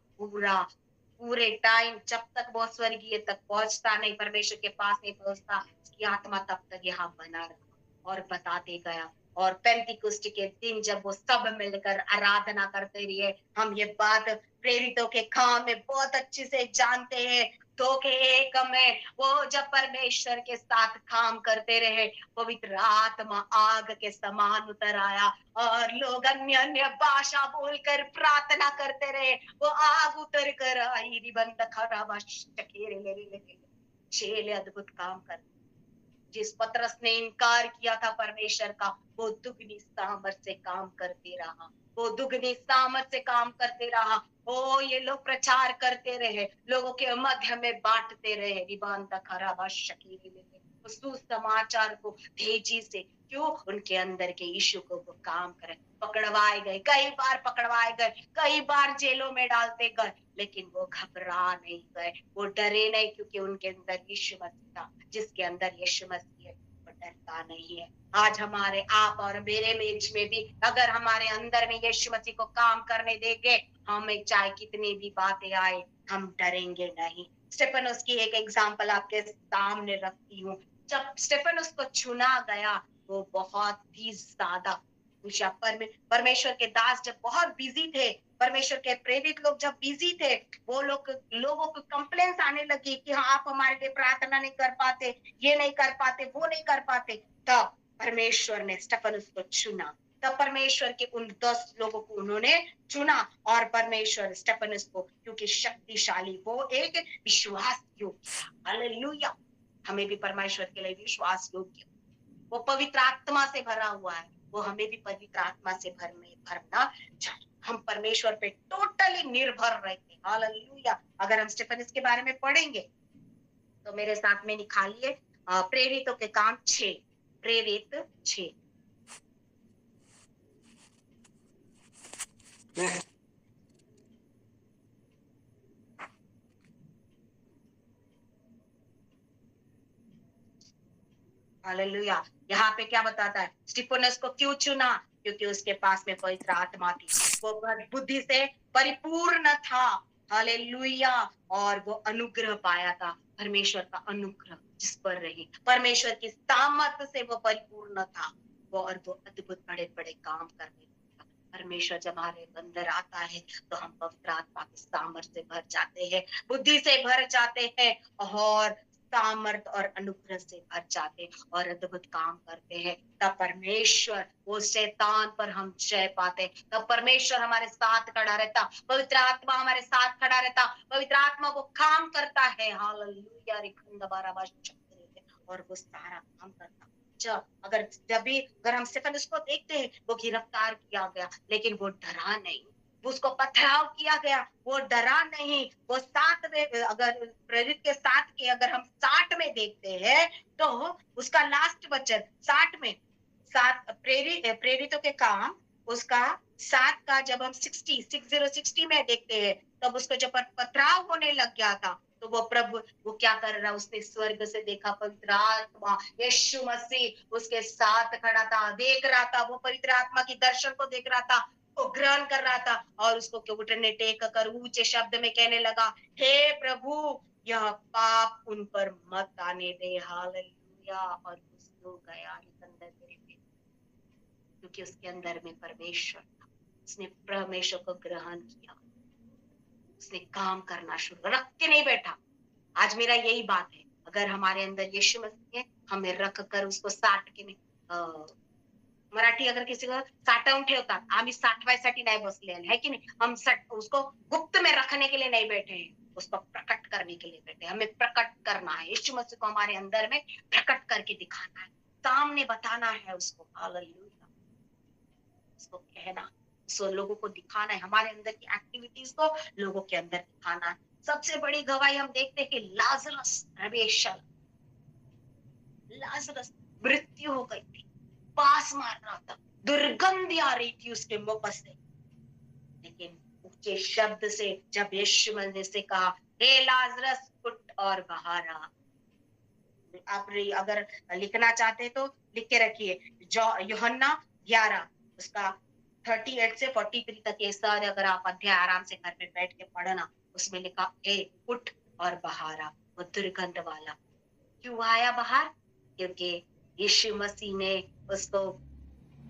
पूरे टाइम, जब तक वो स्वर्गीय तक पहुंचता नहीं, परमेश्वर के पास नहीं पहुंचता, उसकी आत्मा तब तक यहाँ बना रहा और बताते गया। और पेंतिकुस्त के दिन जब वो सब मिलकर आराधना करते रहे, हम ये बात प्रेरितों के काम में बहुत अच्छे से जानते हैं। दो के एक में वो जब परमेश्वर के साथ काम करते रहे, पवित्र आत्मा आग के समान उतर आया, और लोग अन्य अन्य भाषा बोलकर प्रार्थना करते रहे। वो आग उतर कर आई, रिबंध खराब चेले अद्भुत काम कर। जिस पतरस ने इनकार किया था परमेश्वर का, वो दुगनी सामर्थ से काम करते रहा, वो दुगनी सामर्थ से काम करते रहा। ओ ये लोग प्रचार करते रहे, लोगों के मध्य में बांटते रहे, रिबांता खराबा शकीरी सुसमाचार को तेजी से। क्यों? उनके अंदर के यीशु को वो काम करे। पकड़वाए गए, कई बार पकड़वाए गए, कई बार जेलों में डालते गए, लेकिन वो घबरा नहीं गए, वो डरे नहीं, क्योंकि उनके अंदर यीशु मसीह था। जिसके अंदर यीशु मसीह है, वो डरता नहीं है। आज हमारे आप और मेरे बीच में भी अगर हमारे अंदर में यीशु मसीह को काम करने देंगे, हमें चाहे कितनी भी बातें आए, हम डरेंगे नहीं। स्टेफनस की एक एग्जांपल आपके सामने रखती हूँ। जब स्टेफनस को चुना गया, वो बहुत ही ज्यादा परमेश्वर के दास जब बहुत बिजी थे, परमेश्वर के प्रेरित लोग जब बिजी थे, वो लोगों को कंप्लेंट्स आने लगी कि हाँ आप हमारे लिए प्रार्थना नहीं कर पाते, ये नहीं कर पाते, वो नहीं कर पाते। तब परमेश्वर ने स्टेफनस को चुना। तब परमेश्वर के उन 10 लोगों को उन्होंने चुना, और परमेश्वर स्टेफनस को, क्योंकि शक्तिशाली, वो एक विश्वास योग्य, हालेलुया। हमें भी परमेश्वर के लिए विश्वास योग्य, वो पवित्र आत्मा से भरा हुआ है, वो हमें भी पवित्र आत्मा से भरना चाहिए। हम परमेश्वर पे टोटली निर्भर रहते। हालेलुया। अगर हम स्टेफनस के बारे में पढ़ेंगे, तो मेरे साथ में निकालिए प्रेरितों के काम 6, प्रेरित 6। हालेलुया। यहाँ पे क्या बताता है? स्टीफनस को क्यों चुना? क्योंकि उसके पास में पवित्र आत्मा थी, वो बुद्धि से परिपूर्ण था। हालेलुया। और वो अनुग्रह पाया था, परमेश्वर का अनुग्रह जिस पर रही, परमेश्वर की सामर्थ से वो परिपूर्ण था। और वो अद्भुत बड़े बड़े काम करने लगा। परमेश्वर जब हमारे अंदर आता है, तो हम पवित्र आत्मा की सामर्थ से भर जाते हैं, बुद्धि से भर जाते हैं, और सामर्थ और अनुग्रह से भर जाते और अद्भुत काम करते हैं, तब परमेश्वर वो शैतान पर हम जय पाते, तब परमेश्वर हमारे साथ खड़ा रहता, पवित्र आत्मा हमारे साथ खड़ा रहता, पवित्र आत्मा वो काम करता है। हालेलुया और वो सारा काम करता। जब हम स्टेफनुस को देखते हैं, वो गिरफ्तार किया गया लेकिन वो डरा नहीं, उसको पथराव किया गया, वो डरा नहीं। वो 7 में, अगर प्रेरित के 7 के अगर हम 60 में देखते हैं तो उसका लास्ट वचन 60 में, 7 प्रेरितों के काम उसका 7 का जब हम 60 में देखते हैं, तब उसको जब पथराव होने लग गया था, तो वो प्रभु वो क्या कर रहा, उसने स्वर्ग से देखा, पवित्र आत्मा यीशु मसीह उसके साथ खड़ा था, देख रहा था, वो पवित्र आत्मा की दर्शन को देख रहा था, वो ग्रहण कर रहा था और उसको घुटने टेक कर ऊंचे शब्द में कहने लगा, हे प्रभु यह पाप उन पर मत आने दे। हालेलुया। और सो गया अंदर मेरे पे, क्योंकि उसके अंदर में परमेश्वर था, उसने परमेश्वर को ग्रहण किया, उसने काम करना शुरू रख के नहीं बैठा। आज मेरा यही बात है, अगर हमारे अंदर यीशु मसीह है, हमें रख कर उसको साठ के नहीं, मराठी अगर किसी को साठवून ठेवतात, आम्ही साठवायसाठी नाही बसलेले है कि नहीं, हम उसको गुप्त में रखने के लिए नहीं बैठे हैं, उसको प्रकट करने के लिए बैठे हैं। हमें प्रकट करना है, यीशु मसीह को हमारे अंदर में प्रकट करके दिखाना है, सामने बताना है उसको। हालेलुया। उसको कहना, सो लोगों को दिखाना है, हमारे अंदर की एक्टिविटीज को लोगों के अंदर दिखाना है। सबसे बड़ी गवाही हम देखते हैं कि लाजरस मृत्यु हो गई थी, पास मार रहा था, दुर्गंध आ रही थी उसके मुख से, लेकिन ऊंचे शब्द से जब यीशु मसीह से कहा, हे लाजरस उठ और बाहर आ। आप अगर लिखना चाहते तो लिख के रखिए, यूहन्ना 11 उसका 38 से 43 तक ये सारे अगर आप अध्याय आराम से घर में बैठ के पढ़ना, उसमें लिखा, हे उठ और बाहर आ। वो दुर्गंध वाला क्यों आया बाहर? क्योंकि यीशु मसीह ने उसको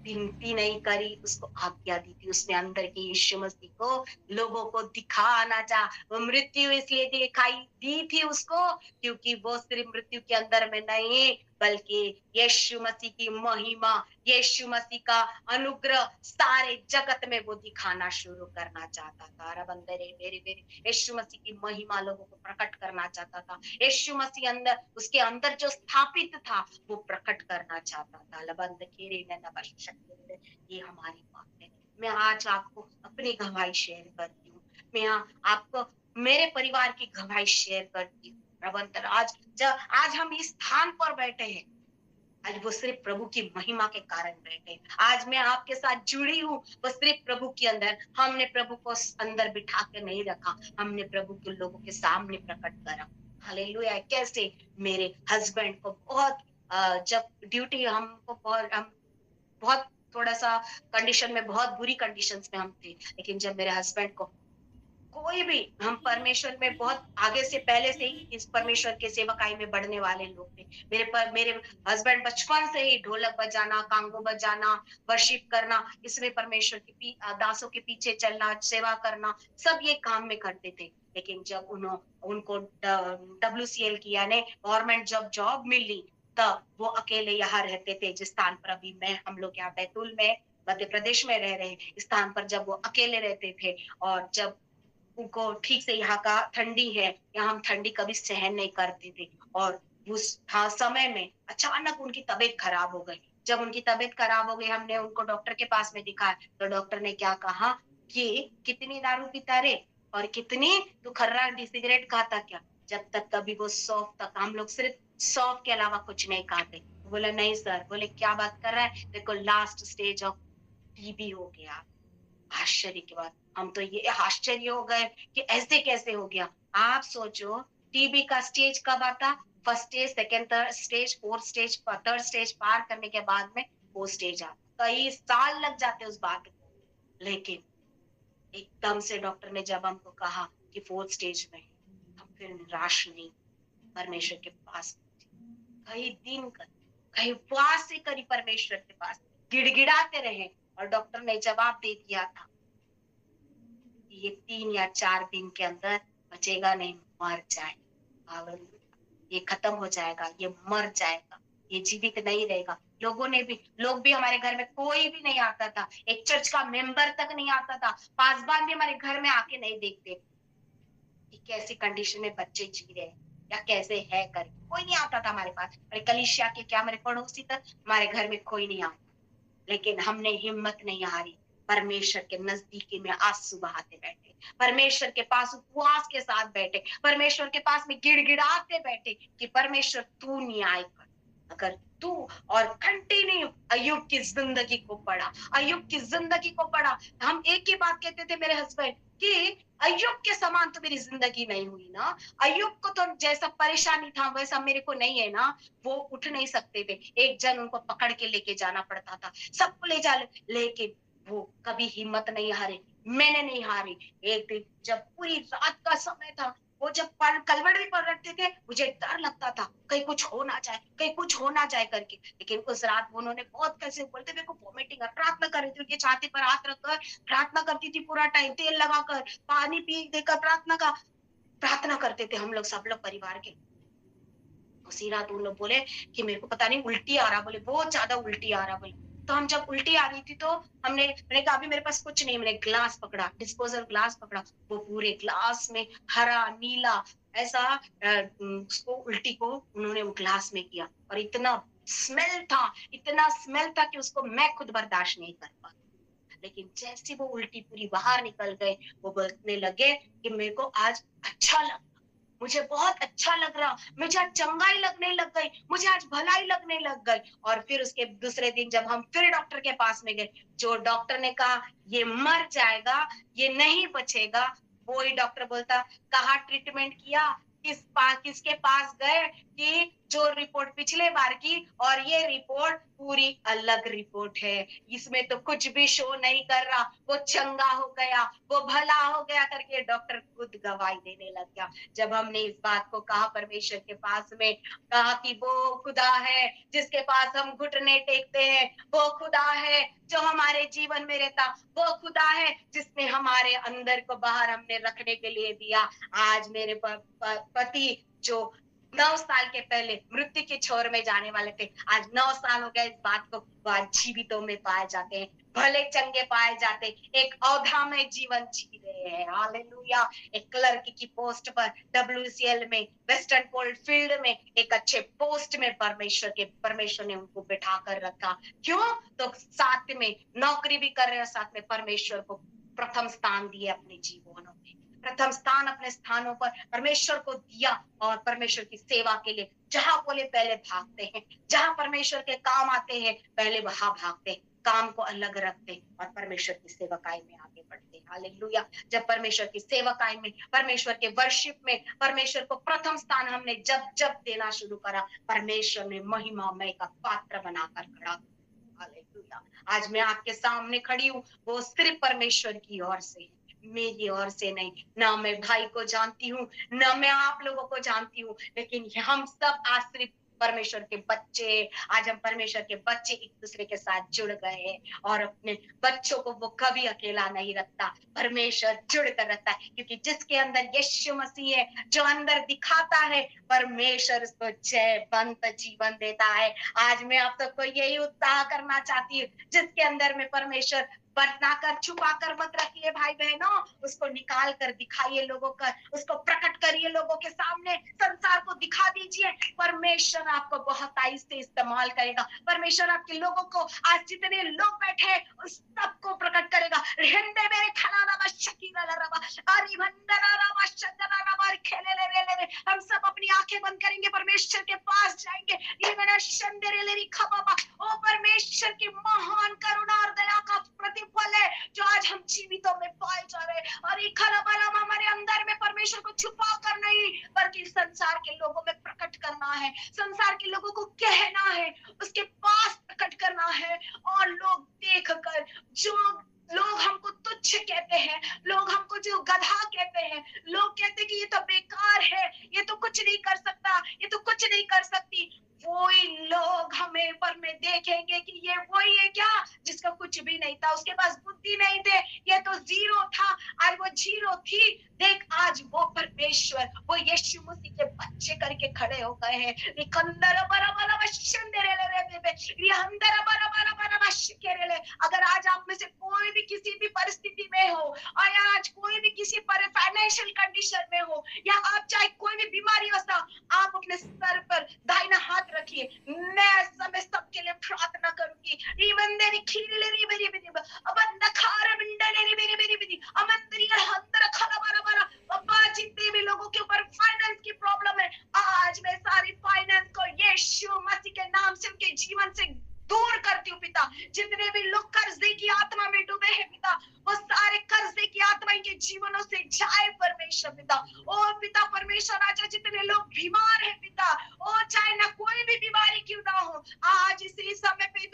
विनती नहीं करी, उसको आज्ञा दी थी। उसने अंदर की यीशु मसीह को लोगों को दिखाना चाहा। वो मृत्यु इसलिए दिखाई दी थी उसको, क्योंकि वो सिर्फ मृत्यु के अंदर में नहीं, बल्कि यीशु मसीह की महिमा, यीशु मसीह का अनुग्रह सारे जगत में वो दिखाना शुरू करना चाहता था। रब अंदर मेरे यीशु मसीह की महिमा लोगों को प्रकट करना चाहता था। यीशु मसीह अंदर, उसके अंदर जो स्थापित था वो प्रकट करना चाहता था। लबंद खेरे न नबश, ये हमारी बात है। मैं आज आपको अपनी गवाही शेयर करती हूँ, मैं आपको मेरे परिवार की गवाही शेयर करती हूँ। प्रबंधर आज हम इस स्थान पर बैठे हैं, आज वो सिर्फ प्रभु की महिमा के कारण बैठे। आज मैं आपके साथ जुड़ी हूँ, वो सिर्फ प्रभु के अंदर। हमने प्रभु को अंदर बिठा के नहीं रखा, हमने प्रभु के लोगों के सामने प्रकट करा। हालेलुया। कैसे? मेरे हस्बैंड को बहुत जब ड्यूटी हमको हम बहुत थोड़ा सा कंडीशन में, बहुत बुरी कंडीशन में हम थे, लेकिन जब मेरे हस्बैंड को कोई भी, हम परमेश्वर में बहुत आगे से पहले से ही इस परमेश्वर के सेवकाई में बढ़ने वाले लोग थे। मेरे हस्बैंड बचपन से ही ढोलक बजाना, कांगो बजाना, वर्शिप करना, इसमें परमेश्वर के दासों के पीछे चलना, सेवा करना, सब ये काम में करते थे। लेकिन जब उनको WCL की यानी गवर्नमेंट जॉब मिली, तब वो अकेले यहाँ रहते थे, जिस स्थान पर अभी हम लोग यहाँ बैतूल में मध्य प्रदेश में रह रहे हैं, इस स्थान पर जब वो अकेले रहते थे, और जब उनको ठीक से यहाँ का ठंडी है, यहाँ हम ठंडी कभी सहन नहीं करते थे, और उस समय में अचानक उनकी तबीयत खराब हो गई। जब उनकी तबीयत खराब हो गई, हमने उनको डॉक्टर के पास में दिखाया, तो डॉक्टर ने क्या कहा कि कितनी दारू पीता रे, और कितनी तू खर्रा सिगरेट खाता क्या? जब तक कभी वो सौंफ तक, हम लोग सिर्फ सौंफ के अलावा कुछ नहीं खाते। बोले नहीं सर। बोले क्या बात कर रहा है? देखो लास्ट स्टेज ऑफ टीबी हो गया। आश्चर्य की बात, हम तो ये आश्चर्य हो गए कि ऐसे कैसे हो गया। आप सोचो, टीबी का स्टेज कब आता? First stage, second, third stage, fourth stage, third stage पार करने के बाद में वो स्टेज आता। कई साल लग जाते उस बात को। लेकिन एकदम से डॉक्टर ने जब हमको कहा कि फोर्थ स्टेज में, हम फिर निराश नहीं, परमेश्वर के पास कई दिन कई उपवास से करी, परमेश्वर के पास गिड़गिड़ाते रहे, और डॉक्टर ने जवाब दे दिया था, ये 3 या 4 दिन के अंदर बचेगा नहीं, मर जाए। हालेलुया। ये खत्म हो जाएगा, ये मर जाएगा, ये जीवित नहीं रहेगा। लोग भी हमारे घर में कोई भी नहीं आता था, एक चर्च का मेंबर तक नहीं आता था, पासबान भी हमारे घर में आके नहीं देखते कि कैसी कंडीशन में बच्चे जी रहे हैं या कैसे है कर, कोई नहीं आता था हमारे पास। अरे कलीसिया के क्या, हमारे पड़ोसी तक हमारे घर में कोई नहीं आता, लेकिन हमने हिम्मत नहीं हारी। परमेश्वर के नजदीकी में आंसू बहाते बैठे, परमेश्वर के पास उपवास के साथ बैठे, परमेश्वर के पास में गिड़गिड़ाते बैठे कि परमेश्वर तू न्याय कर। अगर तू, और कंटिन्यू अय्यूब की जिंदगी को पढ़ा, अय्यूब की जिंदगी को पढ़ा। हम एक ही बात कहते थे मेरे हस्बैंड कि अय्यूब के समान तो मेरी जिंदगी नहीं हुई ना, अय्यूब को तो जैसा परेशानी था वैसा मेरे को नहीं है ना। वो उठ नहीं सकते थे, एक जन उनको पकड़ के लेके जाना पड़ता था, सबको ले जा, लेकिन वो कभी हिम्मत नहीं हारे, मैंने नहीं हारी। एक दिन जब पूरी रात का समय था, वो जब कलवट भी पढ़ रखे थे, मुझे डर लगता था कहीं कुछ हो ना जाए, कहीं कुछ हो ना जाए करके। लेकिन उस रात उन्होंने बहुत कैसे बोलते, मेरे को वॉमिटिंग है, प्रार्थना कर रही थी, उनकी छाती पर हाथ रखकर प्रार्थना करती थी, पूरा टाइम तेल लगाकर, पानी पी देकर प्रार्थना करते थे हम लोग, सब लोग परिवार के। उसी रात उन लोग बोले कि मेरे को पता नहीं उल्टी आ रहा, बोले बहुत ज्यादा उल्टी आ रहा। बोले तो हम जब उल्टी आ रही थी तो मैंने कहा अभी मेरे पास कुछ नहीं, मैंने ग्लास पकड़ा, डिस्पोजल ग्लास पकड़ा, वो पूरे ग्लास में हरा नीला ऐसा उसको उल्टी को उन्होंने वो ग्लास में किया, और इतना इतना स्मेल था कि उसको मैं खुद बर्दाश्त नहीं कर पा। लेकिन जैसे वो उल्टी पूरी बाहर निकल गए, वो बोलने लगे कि मेरे को आज अच्छा लगा, मुझे बहुत अच्छा लग रहा, मुझे आज चंगाई लगने लग गई, मुझे आज भलाई लगने लग गई। और फिर उसके दूसरे दिन जब हम फिर डॉक्टर के पास में गए, जो डॉक्टर ने कहा ये मर जाएगा, ये नहीं बचेगा, वही डॉक्टर बोलता कहा ट्रीटमेंट किया, किसके पास गए कि जो रिपोर्ट पिछले बार की और ये रिपोर्ट पूरी अलग रिपोर्ट है, इसमें तो कुछ भी शो नहीं कर रहा, वो चंगा हो गया, वो भला हो गया करके डॉक्टर खुद गवाही देने लग गया। जब हमने इस बात को कहा परमेश्वर के पास में, कहा कि वो खुदा है जिसके पास हम घुटने टेकते हैं, वो खुदा है जो हमारे जीवन में रहता, वो खुदा है जिसने हमारे अंदर को बाहर हमने रखने के लिए दिया। आज मेरे पति जो 9 साल के पहले मृत्यु के छोर में जाने वाले थे, आज 9 साल हो गए इस बात को, वो आज जीवितों में पाए जाते हैं, भले चंगे पाए जाते, एक औधा में जीवन जी रहे हैं। हालेलुया। एक क्लर्क की पोस्ट पर WCL में, वेस्टर्न कोल्ड फील्ड में एक अच्छे पोस्ट में परमेश्वर ने उनको बिठा कर रखा। क्यों? तो साथ में नौकरी भी कर रहे हैं, साथ में परमेश्वर को प्रथम स्थान दिए अपने जीवनों में, प्रथम स्थान अपने स्थानों पर परमेश्वर को दिया, और परमेश्वर की सेवा के लिए जहां बोले पहले भागते हैं, जहां परमेश्वर के काम आते हैं पहले वहां भागते हैं, काम को अलग रखते और परमेश्वर की सेवकाई में आगे बढ़ते। हालेलुया। जब परमेश्वर की सेवकाई में, परमेश्वर के वर्शिप में परमेश्वर को प्रथम स्थान हमने जब जब देना शुरू करा, परमेश्वर ने महिमामय का पात्र बनाकर खड़ा। हालेलुया। आज मैं आपके सामने खड़ी हूँ, वो सिर्फ परमेश्वर की ओर से है, मेरी ओर से नहीं। ना मैं भाई को जानती हूँ, ना मैं आप लोगों को जानती हूँ, लेकिन हम सब आज सिर्फ परमेश्वर के बच्चे, आज हम परमेश्वर के बच्चे एक दूसरे के साथ जुड़ गए हैं, और अपने बच्चों को वो कभी अकेला नहीं रखता, परमेश्वर जुड़ कर रखता है, क्योंकि जिसके अंदर यीशु मसीह है, जो अंदर दिखाता है, परमेश्वर उसको जयवंत जीवन देता है। आज मैं आप सबको यही उत्साह करना चाहती हूँ, जिसके अंदर में परमेश्वर बना कर छुपा कर मत रखिए भाई बहनों, उसको निकाल कर दिखाइए लोगों का, उसको प्रकट करिए लोगों के सामने, संसार को दिखा दीजिए। परमेश्वर आपको बहुत आयु से इस्तेमाल करेगा, परमेश्वर आपके लोगों को, आज जितने लोग बैठे हैं उस सबको प्रकट करेगा। रहने मेरे खलाना शकीरा रवा अरि भंडरा रवा शदरा रवा खेले ले हम सब अपनी आंखें बंद करेंगे, परमेश्वर के पास जाएंगे। ये मेरा शंदरे ले खबाबा, ओ परमेश्वर की महान करुणा और दया का प्रतिफल है जो आज हम जीवितों में पाए जा रहे हैं। और ये खलाबलाम हमारे अंदर में परमेश्वर को छुपा कर नहीं, बल्कि संसार के लोगों में प्रकट करना है, संसार के लोगों को कहना है, उसके पास प्रकट करना है। और लोग देख कर, जो लोग हमको तुच्छ कहते हैं, लोग हमको जो गधा कहते हैं, लोग कहते हैं कि ये तो बेकार है, ये तो कुछ नहीं कर सकता, ये तो कुछ नहीं कर सकती, वो कोई लोग हमें पर में देखेंगे कि ये वही है क्या जिसका कुछ भी नहीं था, उसके पास बुद्धि नहीं थे, ये तो जीरो था और वो जीरो थी। देख आज वो परमेश्वर, वो यीशु मसीह के बच्चे करके खड़े हो गए हैं। निकंदर बरा बरा वशंदरे ले रे बे, ये अंदर बरा बरा बरा वशकेरे ले। अगर आज आप में से कोई भी किसी भी परिस्थिति में हो, और आज कोई भी किसी पर फाइनेंशियल कंडीशन में हो, या आप चाहे कोई भी बीमारी हो, आप अपने सर पर दाहिना हाथ रखिए। मैं समय सबके लिए प्रार्थना करूंगी। रीबंदे खीले री मेरी मेरी अब नखार बिंदने री मेरी मेरी मेरी अमंतरी अंदर खला बारा बारा। बाबा जितने भी लोगों के ऊपर फाइनेंस की प्रॉब्लम है, आज मैं सारी फाइनेंस को यीशु मसीह के नाम से उनके जीवन से दूर करती हूँ पिता। जितने भी लोग कर्जे की आत्मा में डूबे हैं पिता, वो सारे कर्जे की आत्मा इनके जीवनों से जाए परमेश्वर पिता। ओ पिता परमेश्वर राजा, जितने लोग बीमार हैं पिता, ओ चाहे ना कोई भी बीमारी क्यों ना हो, आज इसी समय पे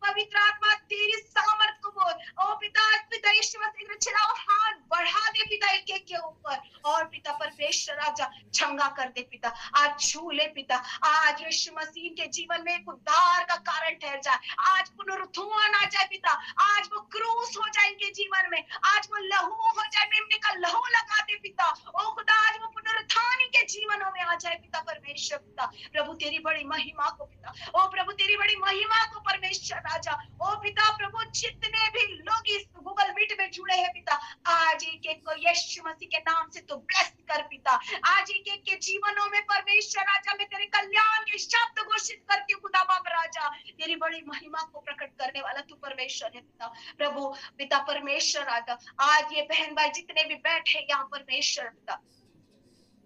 पवित्र आत्मा तेरी सामर्थ को बोल। ओ पिता पिता यीशु मसीह चलाओ, हाथ बढ़ा दे पिता एक एक के ऊपर, और पिता परमेश्वर राजा चंगा कर दे पिता। आज छू ले पिता, आज यीशु मसीह के जीवन में एक उद्धार का कारण ठहर जाए। आज पुनरुत्थान आ जाए पिता, आज वो क्रूस हो जाए इनके जीवन में, आज वो लहू हो जाए, मेमने का लहू लगा दे पिता। ओ खुदा आज वो पुनरुत्थान इनके जीवनों में आ जाए पिता परमेश्वर पिता। प्रभु तेरी बड़ी महिमा को पिता, ओ प्रभु तेरी बड़ी महिमा को परमेश्वर राजा। ओ पिता प्रभु जितने भी लोग इस गूगल मीट में जुड़े हैं पिता, आज एक एक को यीशु मसीह के नाम से तो ब्लेस कर पिता। आज एक एक के जीवनों में परमेश्वर राजा मैं तेरे कल्याण के शब्द घोषित करती हूँ खुदा बाप राजा। तेरी बड़ी महिमा को प्रकट करने वाला तू परमेश्वर है पिता। प्रभु पिता परमेश्वर राजा, आज ये बहन भाई जितने भी बैठे यहाँ परमेश्वर पिता,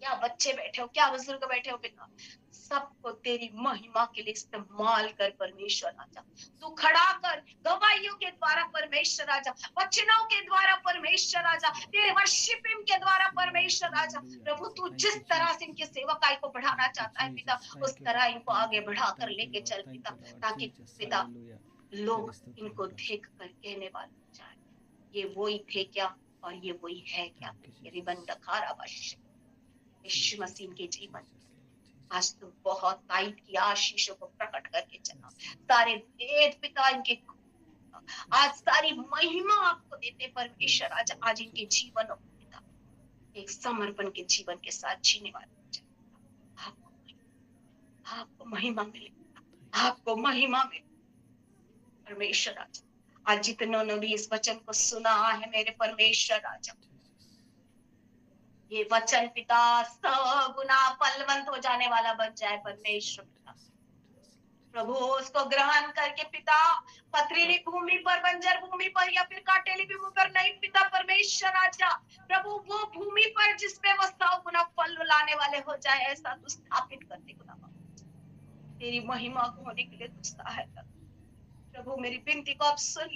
क्या बच्चे बैठे हो, क्या बुजुर्ग बैठे हो पिता, सबको तेरी महिमा के लिए इस्तेमाल कर परमेश्वर राजा। तू खड़ा कर गवाहियों के द्वारा परमेश्वर राजा, वचनों के द्वारा परमेश्वर राजा, तेरे वर्शिपिंग के द्वारा परमेश्वर राजा। प्रभु तू जिस तरह से इनकी सेवकाई को बढ़ाना चाहता है पिता, उस तरह इनको आगे बढ़ाकर लेके चल पिता, ताकि पिता लोग इनको देख कर कहने वाले हो जाए ये वही थे क्या और ये वही है क्या। ये रिबन दखारा वश यीशु मसीह के जीवन आज तो बहुत ताईद की आशीषों को प्रकट करके चला। सारे वेद पिता इनके आज सारी महिमा आपको देते परमेश्वर। आज इनके जीवन पिता एक समर्पण के जीवन के साथ जीने वाले आपको महिमा मिले, आपको महिमा मिले परमेश्वर राजा। आज जितनों ने भी इस वचन को सुना है मेरे परमेश्वर राजा, ये वचन पिता 100 गुना फलवंत हो जाने वाला बन जाए परमेश्वर पिता। प्रभु उसको ग्रहण करके पिता पथरीली भूमि पर, बंजर भूमि पर या फिर काटेली भूमि पर नहीं पिता परमेश्वर राजा, प्रभु वो भूमि पर जिसमें वो 100 गुना फल लाने वाले हो जाए, ऐसा तू स्थापित कर दे खुदा। तेरी महिमा को होने के लिए तू सहायता कर प्रभु। मेरी विनती को आप सुन,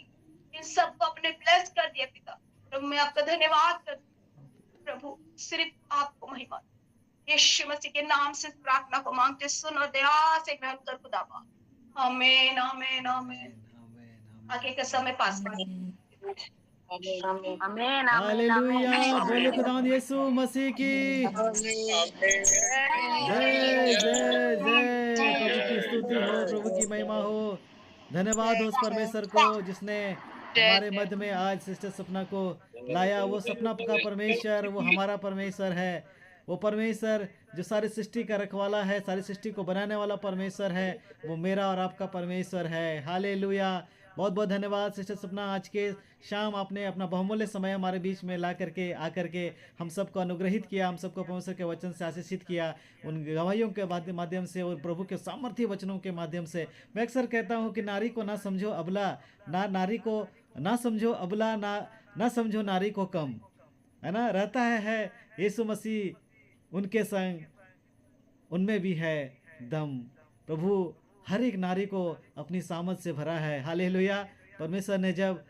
इन सबको अपने ब्लेस कर दिया पिता। प्रभु मैं आपका धन्यवाद करती प्रभु, सिर्फ आपको महिमा। यीशु मसीह के नाम से प्रार्थना को मांगते सुनो, दया से ग्रहण कर खुदावा। आमीन आमीन आमीन। आगे का समय पास हालेलुया, बोलो खुदावंद यीशु मसीह की जय जय जय। प्रभु की स्तुति हो, प्रभु की महिमा हो। धन्यवाद हो उस परमेश्वर को जिसने हमारे मध्य में आज सिस्टर सपना को लाया। वो सपना का परमेश्वर वो हमारा परमेश्वर है। वो परमेश्वर जो सारी सृष्टि का रखवाला है, सारी सृष्टि को बनाने वाला परमेश्वर है, वो मेरा और आपका परमेश्वर है। हालेलुया। बहुत बहुत धन्यवाद सिस्टर सपना, आज के शाम आपने अपना बहुमूल्य समय हमारे बीच में ला करके आकर के हम सबको अनुग्रहित किया, हम सबको परमेश्वर के वचन से आशीषित किया, उन गवाहियों के माध्यम से और प्रभु के सामर्थ्य वचनों के माध्यम से। मैं अक्सर कहता हूँ कि नारी को ना समझो अबला, नारी को ना समझो अबला, ना समझो नारी को कम, है ना। रहता है यीशु मसीह उनके संग, उनमें भी है दम। प्रभु हर एक नारी को अपनी सामर्थ से भरा है। हालेलुया। परमेश्वर ने जब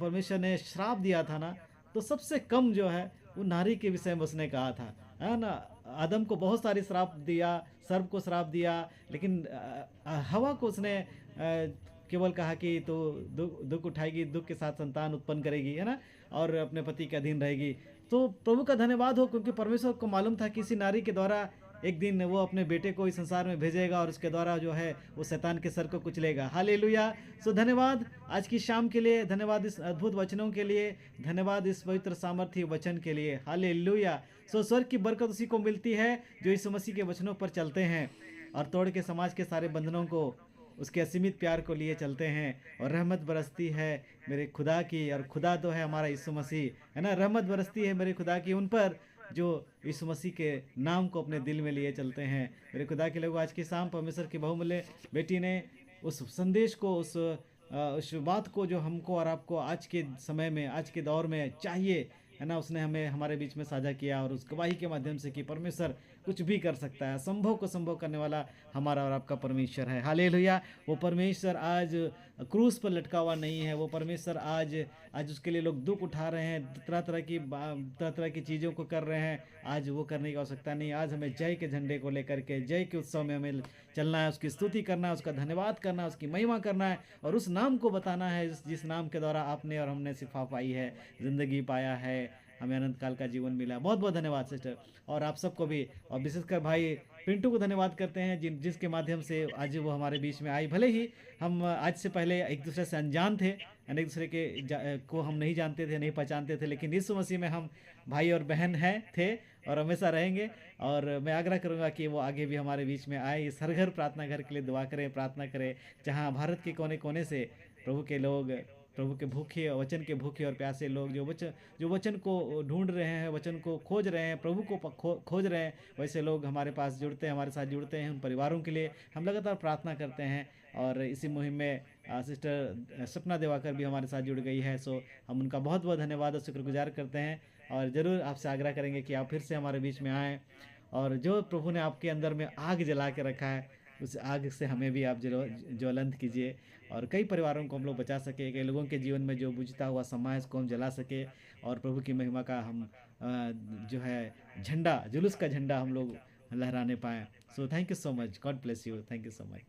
परमेश्वर ने श्राप दिया था ना, तो सबसे कम जो है वो नारी के विषय में उसने कहा था, है ना। आदम को बहुत सारी श्राप दिया, सर्प को श्राप दिया, लेकिन हवा को उसने केवल कहा कि तो दुख उठाएगी, दुख के साथ संतान उत्पन्न करेगी, है ना, और अपने पति के अधीन रहेगी। तो प्रभु का धन्यवाद हो, क्योंकि परमेश्वर को मालूम था कि किसी नारी के द्वारा एक दिन वो अपने बेटे को इस संसार में भेजेगा और उसके द्वारा जो है वो शैतान के सर को कुचलेगा। हालेलुया। सो धन्यवाद आज की शाम के लिए, धन्यवाद इस अद्भुत वचनों के लिए, धन्यवाद इस पवित्र सामर्थ्य वचन के लिए। हालेलुया। सो स्वर्ग की बरकत उसी को मिलती है जो यीशु मसीह के वचनों पर चलते हैं और तोड़ के समाज के सारे बंधनों को, उसके असीमित प्यार को लिए चलते हैं, और रहमत बरसती है मेरे खुदा की, और खुदा तो है हमारा यीशु मसीह, है ना। रहमत बरसती है मेरे खुदा की उन पर जो यीशु मसीह के नाम को अपने दिल में लिए चलते हैं। मेरे खुदा के लोग, आज की शाम परमेश्वर की बहुमूल्य बेटी ने उस संदेश को, उस बात को जो हमको और आपको आज के समय में, आज के दौर में चाहिए, है ना, उसने हमें हमारे बीच में साझा किया और उस गवाही के माध्यम से कि परमेश्वर कुछ भी कर सकता है। असंभव को संभव करने वाला हमारा और आपका परमेश्वर है। हालेलुया। वो परमेश्वर आज क्रूस पर लटका हुआ नहीं है। वो परमेश्वर आज उसके लिए लोग दुख उठा रहे हैं, तरह तरह की चीज़ों को कर रहे हैं। आज वो करने की आवश्यकता नहीं। आज हमें जय के झंडे को लेकर के, जय के उत्सव में हमें चलना है, उसकी स्तुति करना है, उसका धन्यवाद करना है, उसकी महिमा करना है और उस नाम को बताना है जिस नाम के द्वारा आपने और हमने शिफा पाई है, ज़िंदगी पाया है, हमें अनंत काल का जीवन मिला। बहुत बहुत धन्यवाद सिस्टर, और आप सबको भी, और विशेषकर भाई पिंटू को धन्यवाद करते हैं जिसके माध्यम से आज वो हमारे बीच में आई। भले ही हम आज से पहले एक दूसरे से अनजान थे, एक दूसरे को हम नहीं जानते थे, नहीं पहचानते थे, लेकिन यीशु मसीह में हम भाई और बहन थे और हमेशा रहेंगे। और मैं आग्रह करूँगा कि वो आगे भी हमारे बीच में आए। इस हर घर प्रार्थना घर के लिए दुआ करें, प्रार्थना करें, जहाँ भारत के कोने कोने से प्रभु के लोग, प्रभु के भूखे, वचन के भूखे और प्यासे लोग जो वचन को ढूंढ रहे हैं, वचन को खोज रहे हैं, प्रभु को खोज रहे हैं, वैसे लोग हमारे पास जुड़ते हैं, हमारे साथ जुड़ते हैं। उन परिवारों के लिए हम लगातार प्रार्थना करते हैं और इसी मुहिम में सिस्टर सपना दिवाकर भी हमारे साथ जुड़ गई है। सो हम उनका बहुत बहुत धन्यवाद और शुक्रगुजार करते हैं और ज़रूर आपसे आग्रह करेंगे कि आप फिर से हमारे बीच में आएँ और जो प्रभु ने आपके अंदर में आग जला के रखा है, उस आग से हमें भी आप ज्वलंत कीजिए और कई परिवारों को हम लोग बचा सके, कई लोगों के जीवन में जो बुझता हुआ समा है उसको हम जला सके और प्रभु की महिमा का हम जो है झंडा, जुलूस का झंडा हम लोग लहराने पाएँ। So thank you so much, God bless you, thank you so much.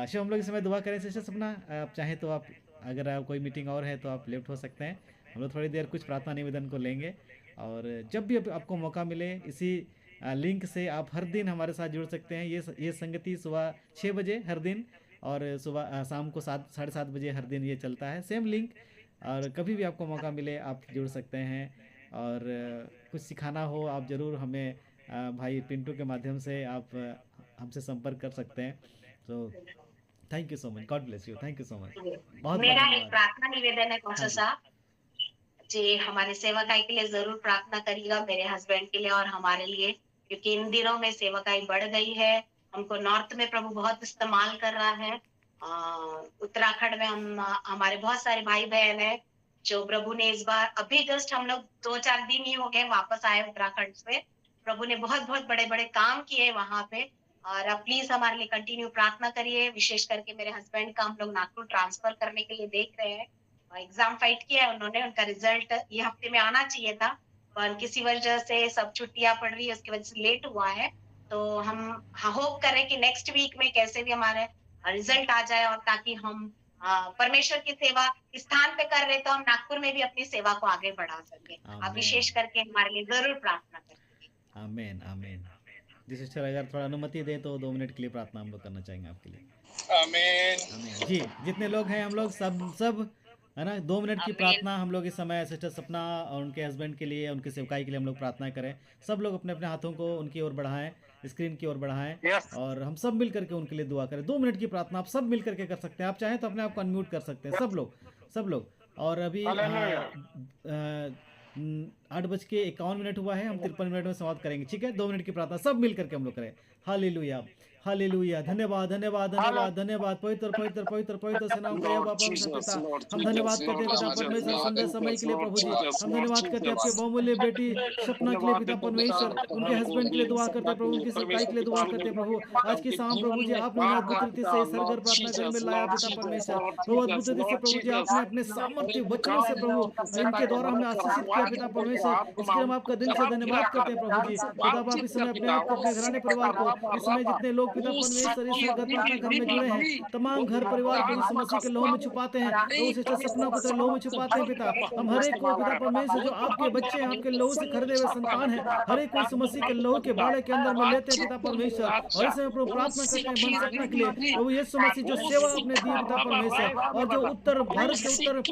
Show हम लोग इस समय दुआ करें। सिस्टर सपना, आप चाहें तो आप, अगर आप कोई मीटिंग और है तो आप लेफ्ट हो सकते हैं। हम लोग थोड़ी देर कुछ प्रार्थना निवेदन को लेंगे और जब भी आपको मौका मिले इसी लिंक से आप हर दिन हमारे साथ जुड़ सकते हैं। ये संगति सुबह 6 बजे हर दिन और सुबह शाम को 7-7:30 बजे हर दिन ये चलता है, सेम लिंक। और कभी भी आपको मौका मिले आप जुड़ सकते हैं और कुछ सिखाना हो आप ज़रूर हमें भाई पिंटू के माध्यम से आप हमसे संपर्क कर सकते हैं। तो thank you so much, God bless you, thank you so much. बहुत मेरा एक प्रार्थना निवेदन है कौशल साहब जी, हमारे सेवकाई के लिए जरूर प्रार्थना करिएगा, मेरे हस्बैंड के लिए और हमारे लिए, क्योंकि इन दिनों में सेवकाई बढ़ गई है। हमको नॉर्थ में प्रभु बहुत इस्तेमाल कर रहा है। उत्तराखंड में हमारे बहुत सारे भाई बहन है जो प्रभु ने इस बार, अभी जस्ट हम लोग 2-4 दिन ही हो गए वापस आए उत्तराखंड से। प्रभु ने बहुत बहुत बड़े बड़े काम किए वहां पे और आप प्लीज हमारे लिए कंटिन्यू प्रार्थना करिए। विशेष करके मेरे हस्बैंड का हम लोग नागपुर ट्रांसफर करने के लिए देख रहे हैं। एग्जाम फाइट किया है उन्होंने, उनका रिजल्ट ये हफ्ते में आना चाहिए था पर किसी वजह से सब छुट्टियां पड़ रही है, उसकी वजह से लेट हुआ है। तो हम होप कर रहे हैं कि नेक्स्ट वीक में कैसे भी हमारे रिजल्ट आ जाए और ताकि हम परमेश्वर की सेवा इस स्थान पे कर रहे तो हम नागपुर में भी अपनी सेवा को आगे बढ़ा सके। आप विशेष करके हमारे लिए जरूर प्रार्थना करें। आमीन आमीन। जी सिस्टर, अगर थोड़ा अनुमति दे तो 2 मिनट के लिए प्रार्थना हम लोग करना चाहेंगे आपके लिए। आमीन आमीन। जी, जितने लोग हैं हम लोग सब है ना, 2 मिनट की प्रार्थना हम लोग इस समय सिस्टर सपना और उनके हस्बैंड के लिए, उनके सेवकाई के लिए हम लोग प्रार्थना करें। सब लोग अपने अपने हाथों को उनकी ओर बढ़ाएं, स्क्रीन की ओर बढ़ाएं और हम सब मिल करके उनके लिए दुआ करें। 2 मिनट की प्रार्थना आप सब मिल करके कर सकते हैं। आप चाहें तो अपने आप को अनम्यूट कर सकते हैं, सब लोग। और अभी 8:51 हुआ है, हम 53 मिनट में समाप्त करेंगे, ठीक है। 2 मिनट की प्रार्थना सब मिल करके हम लोग करें। Hallelujah hallelujah. धन्यवाद धन्यवाद धन्यवाद धन्यवाद। पवित्र पवित्र पवित्र पवित्र से नाम का बाबा पिता, हम धन्यवाद करते हैं पिता परमेश्वर सुंदर समय के लिए प्रभु जी। हम धन्यवाद करते हैं आपके बहुमूल्य बेटी सपना के लिए पिता परमेश्वर, उनके हस्बैंड के लिए दुआ करते हैं प्रभु, उनकी सेवकाई के लिए दुआ करते हैं प्रभु। आज की शाम प्रभु जी आपने उन्हें अद्भुत रीति से सरगर प्रार्थना घर में लाया पिता परमेश्वर। प्रभु अद्भुत रीति से प्रभु जी आपने अपने सामर्थ्य वचनों से प्रभु इनके द्वारा हमें आशीषित किया पिता परमेश्वर। इसके लिए हम आपका दिल से धन्यवाद करते हैं प्रभु जी। पिता आप इस समय अपने आप को, अपने घराने परिवार को, इस समय जितने लोग पिता परमेश्वर इस घर प्रार्थना घर में जुड़े हैं, तमाम घर परिवार को यीशु मसीह के लहू में छुपाते हैं, प्रभु सिस्टर सपना को तेरे लहू में छुपाते हैं पिता। हम हर एक को पिता परमेश्वर जो आपके बच्चे हैं, आपके लहू से खरीदे हुए संतान है, हर एक को यीशु मसीह के लहू के बाड़े के अंदर में लेते हैं पिता परमेश्वर। और इस समय प्रभु प्रार्थना करते हैं बन सपना के लिए, प्रभु यीशु मसीह जो सेवा आपने दी पिता परमेश्वर, और जो उत्तर भारत के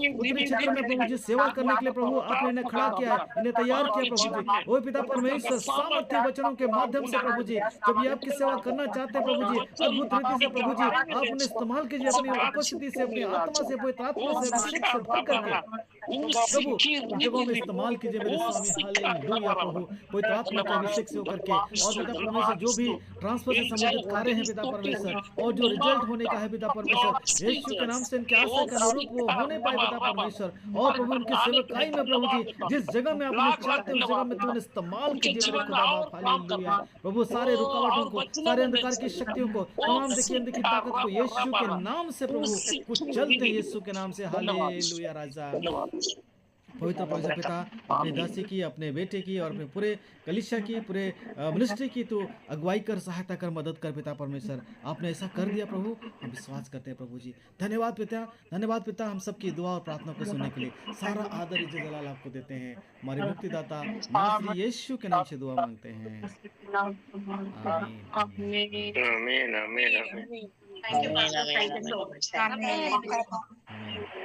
उत्तरी क्षेत्र में प्रभु जी सेवा करने के लिए प्रभु आपने इन्हें खड़ा किया है, इन्हें तैयार किया प्रभु जी। ओ पिता परमेश्वर सामर्थ्य वचनों के माध्यम से प्रभु जी जब ये आपकी सेवा करना चाहते हैं प्रभु जी, अद्भुत रीति से प्रभु जी आप उन्हें इस्तेमाल कीजिए, अपनी उपस्थिति से, अपनी आत्मा से, पवित्र आत्मा से, अभिषेक से भर करके प्रभु उन जगहों में इस्तेमाल कीजिए मेरे स्वामी। हालेलुया प्रभु, पवित्र आत्मा के अभिषेक से होकर के, और पिता परमेश्वर जो भी ट्रांसफर से संबंधित कार्य हैं पिता परमेश्वर, और जो रिजल्ट होने का है पिता परमेश्वर, यीशु के नाम से इनके आशा के अनुरूप वो होने पाए पिता परमेश्वर। और प्रभु उनकी सेवकाई में प्रभु जी जिस जगह में आप उन्हें चाहते हैं उस जगह में तुम इस्तेमाल कीजिए मेरे खुदा बाप। हालेलुया प्रभु, सारे रुकावटों को, सारे अंधकार की शक्तियों को, तमाम देखिए अंदर की ताकत को यीशु के नाम से प्रभु कुछ चलते हैं यीशु के नाम से। हालेलुया राजा। पवित्र परमेश्वर पिता, अपने दासी की, अपने बेटे की और अपने पूरे कलीसिया की, पूरे मिनिस्ट्री की तो अगुवाई कर, सहायता कर, मदद कर पिता परमेश्वर। आपने ऐसा कर दिया प्रभु, हम विश्वास करते हैं प्रभु जी। धन्यवाद पिता, धन्यवाद पिता, हम सबकी दुआ और प्रार्थना को सुनने के लिए सारा आदर इज्जत जलाल आपको देते हैं। हमारे मुक्तिदाता नासरी यीशु के नाम से दुआ मांगते हैं, आमीन। Thank you, Pastor. Thank you so much. आमीन।